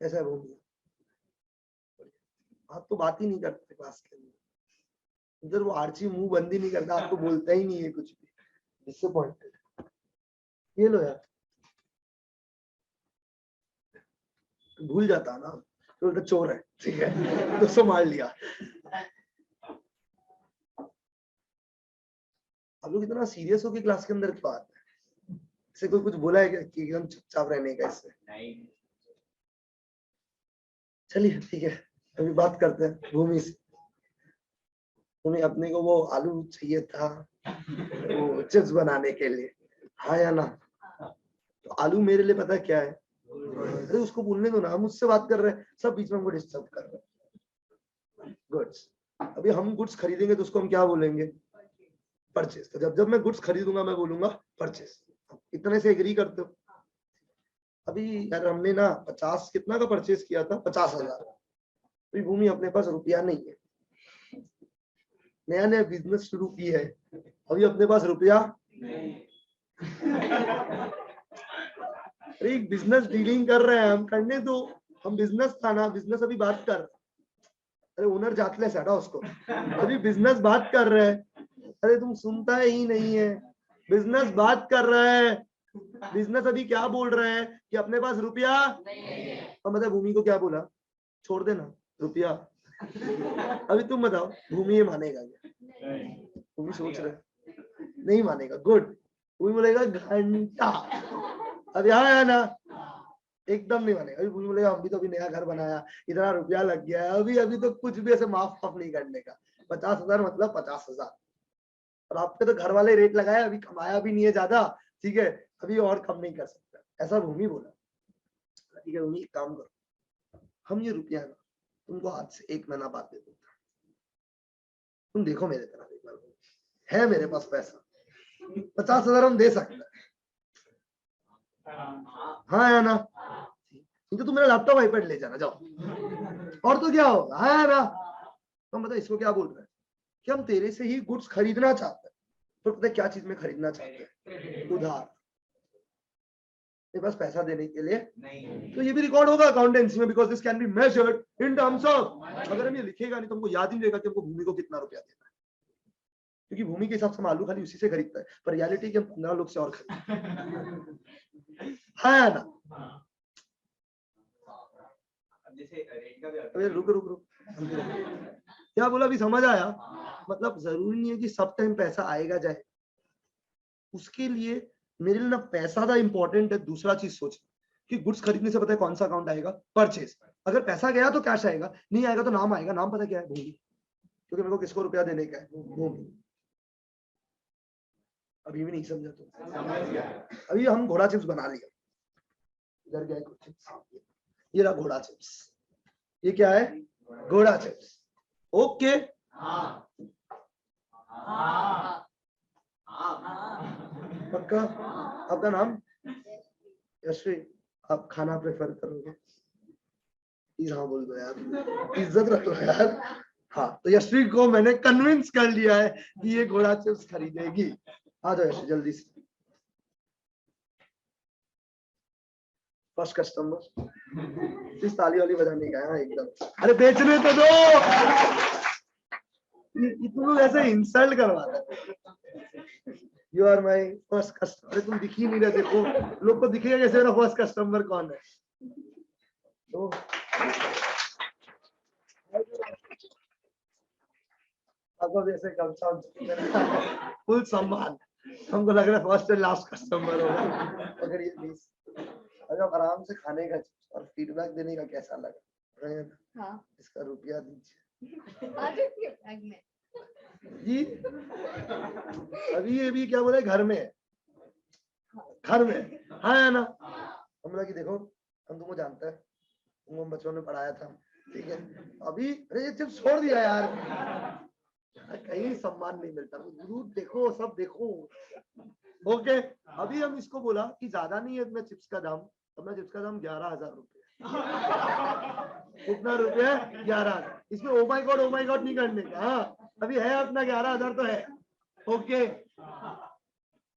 कैसा है? भूमि आप तो बात ही नहीं करते क्लास के अंदर, इधर वो आर्ची मुंह बंद ही नहीं करता, आपको बोलता ही नहीं है कुछ भी। डिसअपॉइंटेड। ये लो यार, भूल जाता ना तो चोर है, ठीक है तो संभाल लिया। आप लोग इतना सीरियस हो कि क्लास के अंदर क्यों आते हैं? इससे कोई कुछ बोला है कि एकदम चुपचाप रहने का? इससे चलिए ठीक है, अभी बात करते हैं भूमि से। तुम्हें अपने को वो आलू चाहिए था वो चिप्स बनाने के लिए, हाँ या ना? तो आलू मेरे लिए पता है क्या है? अरे उसको बोलने दो ना, हम उससे बात कर रहे हैं, सब बीच में हमको डिस्टर्ब कर रहे हैं। गुड्स, अभी हम गुड्स खरीदेंगे तो उसको हम क्या बोलेंगे? परचेस। तो जब जब मैं गुड्स खरीदूंगा मैं बोलूंगा परचेस। इतने से एग्री करते हो? अभी यार हमने ना 50 कितना का परचेस किया था? 50,000। अभी भूमि अपने पास रुपया नहीं है, नया नया बिजनेस शुरू की है, अभी अपने पास रुपया अरे बिजनेस डीलिंग कर रहे हैं हम, करने दो, हम बिजनेस था ना, बिजनेस अभी बात कर, अरे ओनर जातलेस हटा उसको, अभी बिजनेस बात कर रहे हैं। अरे तुम सुनता ही नहीं है, बिजनेस बात कर रहा है, बिजनेस अभी क्या बोल रहे हैं कि अपने पास रुपया नहीं है। और मतलब भूमि को क्या बोला? छोड़ देना रुपया। अभी तुम बताओ भूमि ये मानेगा क्या? भूमि सोच रहे नहीं मानेगा, गुड। भूमि बोलेगा घंटा। अब यहाँ है ना, एकदम नहीं मानेगा। अभी भूमि बोलेगा हम भी तो अभी नया घर बनाया, इतना रुपया लग गया है, अभी अभी तो कुछ भी ऐसे माफ नहीं करने का। 50,000 मतलब 50,000, और आपके तो घर वाले रेट लगाया, अभी कमाया भी नहीं है ज्यादा, ठीक है, अभी और कम नहीं कर सकता, ऐसा भूमि बोला। ठीक है भूमि, एक काम करो, हम ये रुपया ना तुमको आज से 1 महीना बाद दे दूंगा, तुम देखो मेरे तरफ एक बार, है मेरे पास पैसा, 50,000 हम दे सकते हैं, हाँ या ना? तो तुम मेरा लैपटॉप आईपैड ले जाना जाओ, और तो क्या होगा, हाँ या ना? तो हम बताओ इसको क्या बोल रहे हैं कि हम तेरे से ही गुड्स खरीदना चाहते हैं, तो पता है क्या चीज में खरीदना चाहते हैं? उधार, मेरे पास पैसा देने के लिए नहीं। तो ये भी रिकॉर्ड होगा अकाउंटेंसी में, because this can be measured in terms of, अगर हम ये लिखेगा नहीं तो हमको याद ही नहीं रहेगा कि हमको भूमि को कितना रुपया देना है, क्योंकि भूमि के हिसाब से हम आलू खाली उसी से खरीदता है, पर रियलिटी कि हम 15 लोग से और खरीदते हैं, हाँ ना? अरे रुक रुक रुक, क्या बोला अभी समझ आया? मतलब जरूरी नहीं है कि सब टाइम पैसा आएगा जाए, उसके लिए मेरे लिए ना पैसा था इंपॉर्टेंट है, दूसरा चीज सोच कि गुड्स खरीदने से पता है कौन सा अकाउंट आएगा? परचेज। अगर पैसा गया तो कैश आएगा, नहीं आएगा तो नाम आएगा, नाम पता क्या है? भूमि, क्योंकि मेरे को किसको रुपया देने का है? भूमि। अभी भी नहीं समझा तुम? अभी हम घोड़ा चिप्स बना लिया, इधर क्या है चिप्स, ये रहा घोड़ा चिप्स, ये क्या है? घोड़ा चिप्स, ओके। पक्का? आपका नाम? यशवी, आप खाना प्रेफर करोगे? प्लीज हाँ बोल दो यार, इज्जत रख लो यार। हाँ, तो यशवी को मैंने कन्विंस कर लिया है कि ये घोड़ा चिप्स खरीदेगी। आ जाओ यशवी जल्दी से। First customer. इस ताली वाली बजाने का है एकदम। अरे बेचने तो दो, तुम लोग ऐसे इंसल्ट करवाते हैं। You are my first customer. अरे तुम दिख ही नहीं रहे, देखो लोग को दिखेगा कैसे मेरा फर्स्ट कस्टमर कौन है। तो अब ऐसे गमछा फुल सम्मान, हमको लग रहा है फर्स्ट एंड लास्ट कस्टमर होगा। अगर ये 20 अगर आराम से खाने का और फीडबैक देने का कैसा लगा? हाँ। इसका रुपया दीजिए जी। अभी ये भी क्या बोले, घर में, घर में हाँ है ना। हम लोग की देखो, हम तुमको जानते हैं, तुमको हम बचपन में पढ़ाया था, ठीक है। अभी अरे ये चिप्स छोड़ दिया यार, कहीं सम्मान नहीं मिलता। गुरु देखो, सब देखो। ओके, अभी हम इसको बोला कि ज्यादा नहीं है अपना चिप्स का दाम। अपना चिप्स का दाम 11,000 रुपये। कितना रुपया? 11,000। इसमें ओ माय गॉड नहीं करने का। हाँ, अभी है अपना 11,000 तो है। ओके,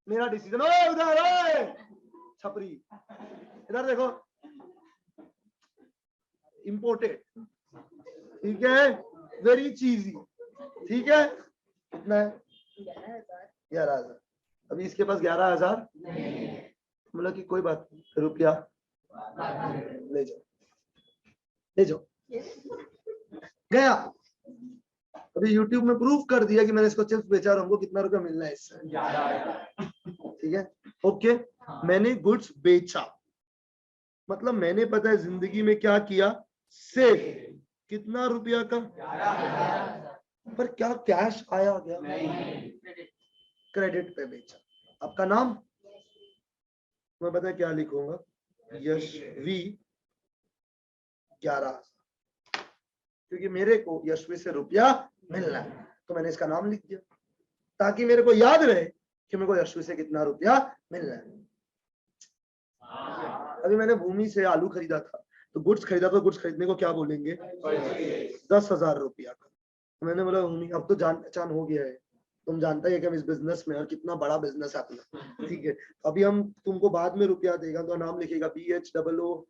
मेरा डिसीजन। ओ उधर छपरी, इधर देखो, इंपोर्टेड, ठीक है, वेरी चीजी, ठीक है। कितना है? 11,000। अभी इसके पास 11,000 मतलब कि कोई बात नहीं, रुपया ले जाओ, ले जाओ। गया। अभी YouTube में प्रूफ कर दिया कि मैंने इसको चिप्स बेचा और हमको कितना रुपया मिलना है इससे, ठीक है। ओके, मैंने गुड्स बेचा, मतलब मैंने पता है जिंदगी में क्या किया, सेव। कितना रुपया का? पर क्या कैश आया गया? क्रेडिट पे बेचा। आपका नाम मैं पता है क्या लिखूंगा, यशवी 11, क्योंकि मेरे को यशवी से रुपया मिलना है, तो मैंने इसका नाम लिख दिया ताकि मेरे को याद रहे कि मेरे को यशवी से कितना रुपया मिलना है। अभी मैंने भूमि से आलू खरीदा था, तो गुड्स खरीदा, तो गुड्स खरीदने को क्या बोलेंगे? 10,000 रुपया का। मैंने बोला भूमि अब तो जान पहचान हो गया है, तुम जानता ही है कि हम इस बिजनेस में, और कितना बड़ा बिजनेस है अपना, ठीक है। अभी हम तुमको बाद में रुपया देगा, तो नाम लिखेगा BHOO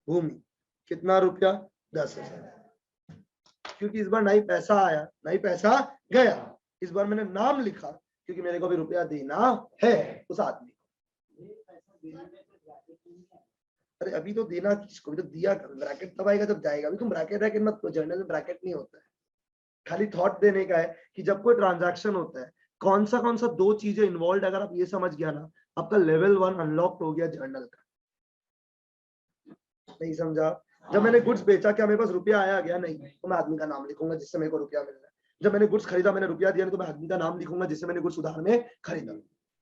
भूमि। कितना रुपया? 10,000। क्योंकि इस बार नहीं पैसा आया, नहीं पैसा गया। इस बार मैंने नाम लिखा क्योंकि मेरे को भी रुपया देना है उस आदमी को। अरे अभी तो देना किसको, भी तो दिया कर। ब्रैकेट तब आएगा जब जाएगा। अभी तुम ब्रैकेट मत करो, जर्नल में ब्रैकेट नहीं होता है। खाली थॉट देने का है कि जब कोई ट्रांजैक्शन होता है, कौन सा 2 चीजें इन्वॉल्व, अगर आप ये समझ गया ना, आपका लेवल 1 अनलॉक हो गया जर्नल का। नहीं समझा? जब मैंने गुड्स बेचा, क्या मेरे पास रुपया आया गया? नहीं, तो मैं आदमी का नाम लिखूंगा जिससे मेरे को रुपया मिल रहा है। जब मैंने गुड्स खरीदा, मैंने रुपया दिया, तो मैं आदमी का नाम लिखूंगा जिससे मैंने गुड्स उधार में खरीदा।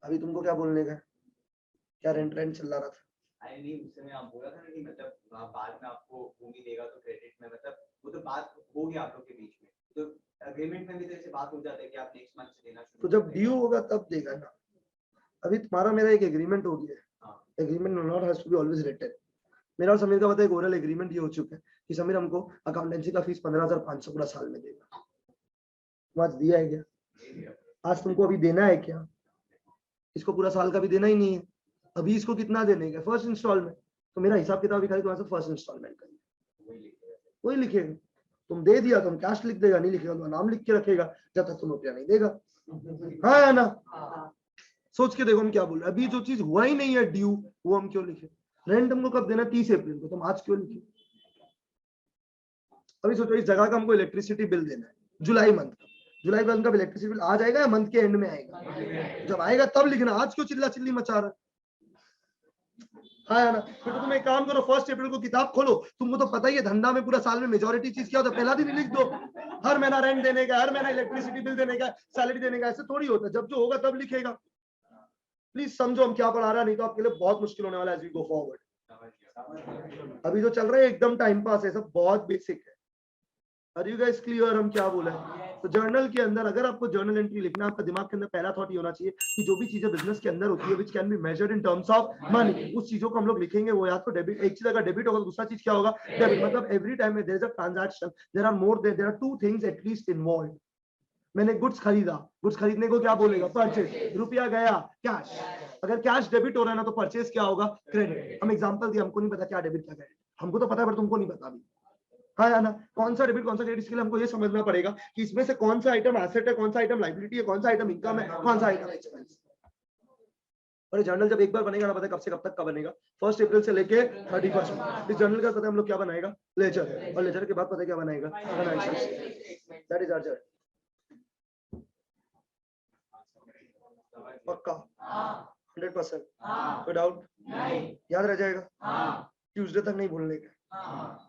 अभी तुमको क्या बोलने का? क्या रेंट चल रहा था? नहीं, उस समय आप बोला था ना कि मतलब बाद में आपको भूमि देगा तो क्रेडिट में, मतलब वो तो बात हो गया आप लोग के बीच में, तो एग्रीमेंट में भी तो ऐसे बात हो जाता है कि आप नेक्स्ट मंथ से देना शुरू। तो जब ड्यू होगा तब देगा ना। अभी तुम्हारा मेरा एक एग्रीमेंट हो गया है। Agreement not has to be always written. मेरा और समीर का पता है, एक ओरल एग्रीमेंट ये हो चुका है कि समीर हमको अकाउंटेंसी का फीस 15,500 पूरा साल में देगा। तुम आज दिया है क्या? आज तुमको अभी देना है क्या? इसको पूरा साल का भी देना ही नहीं है। अभी इसको कितना देने का? First instalment. तो मेरा हिसाब किताब भी खाली तुम्हारे फर्स्ट इंस्टॉलमेंट का वही लिखेगा। तुम दे दिया, तुम कैश लिख देगा, नहीं लिखेगा तो नाम लिख के रखेगा जब तक तुम रुपया नहीं देगा। हाँ है ना? सोच के देखो हम क्या बोल रहे हैं। अभी जो चीज हुआ ही नहीं है ड्यू, वो हम क्यों लिखे? रेंट हमको कब देना? 30 अप्रैल को, तुम आज क्यों लिखे? अभी सोचो इस जगह का हमको इलेक्ट्रिसिटी बिल देना है जुलाई मंथ का। जुलाई मंथ का इलेक्ट्रिसिटी बिल आ जाएगा या मंथ के एंड में आएगा? जब आएगा तब लिखना। आज क्यों चिल्ला चिल्ली मचा रहा है? हाँ ना? फिर तो तुम एक काम करो, 1 अप्रैल को किताब खोलो। तुमको तो पता ही है धंधा में पूरा साल में मेजोरिटी चीज क्या होता है, पहला दिन ही लिख दो। हर महीना रेंट देने का, हर महीना इलेक्ट्रिसिटी बिल देने का, सैलरी देने का। ऐसे थोड़ी होता है, जब जो होगा तब लिखेगा। प्लीज समझो हम क्या पढ़ा रहा है, नहीं तो आपके लिए बहुत मुश्किल होने वाला है एज वी गो फॉरवर्ड। अभी जो चल रहा है एकदम टाइम पास है, सब बहुत बेसिक है। आर यू गाइस क्लियर हम क्या बोले? तो जर्नल के अंदर अगर आपको जर्नल एंट्री लिखना, आपका दिमाग के अंदर पहला थॉट ये होना चाहिए कि जो भी चीजें बिजनेस के अंदर होती है which can be measured in terms of money, उस चीजों को हम लोग लिखेंगे। वो या तो डेबिट, एक चीज अगर डेबिट होगा तो दूसरा चीज क्या होगा, डेबिट। मतलब every time there is a transaction, there are more there are two things at least involve. मैंने गुड्स खरीदा, गुड्स खरीदने को क्या बोलेगा, परचेज। रुपया गया, कैश। अगर कैश डेबिट हो रहा है ना तो परचेज क्या होगा, क्रेडिट। हम एग्जांपल दिए, हमको नहीं पता क्या डेबिट क्या क्रेडिट, हमको तो पता है पर तुमको नहीं पता अभी। हाँ या ना, कौन सा डेबिट कौन सा क्रेडिट, इसके लिए हमको ये समझना पड़ेगा कि इसमें से कौन सा आइटम एसेट है, कौन सा आइटम लायबिलिटी है, कौन सा आइटम इनकम है, कौन सा आइटम एक्सपेंस। और ये जर्नल जब एक बार बनेगा ना, पता है कब से कब तक का बनेगा, 1 अप्रैल से लेके 31 इस जर्नल का पता है हम लोग क्या बनाएगा, लेजर। और लेजर के बाद पता है क्या बनाएगा, financial. That is our journal. पक्का 100%, कोई डाउट, याद रह जाएगा। ट्यूसडे तक नहीं भूलने का।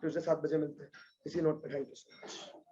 ट्यूसडे 7 बजे मिलते हैं इसी नोट पे। Thank you so much.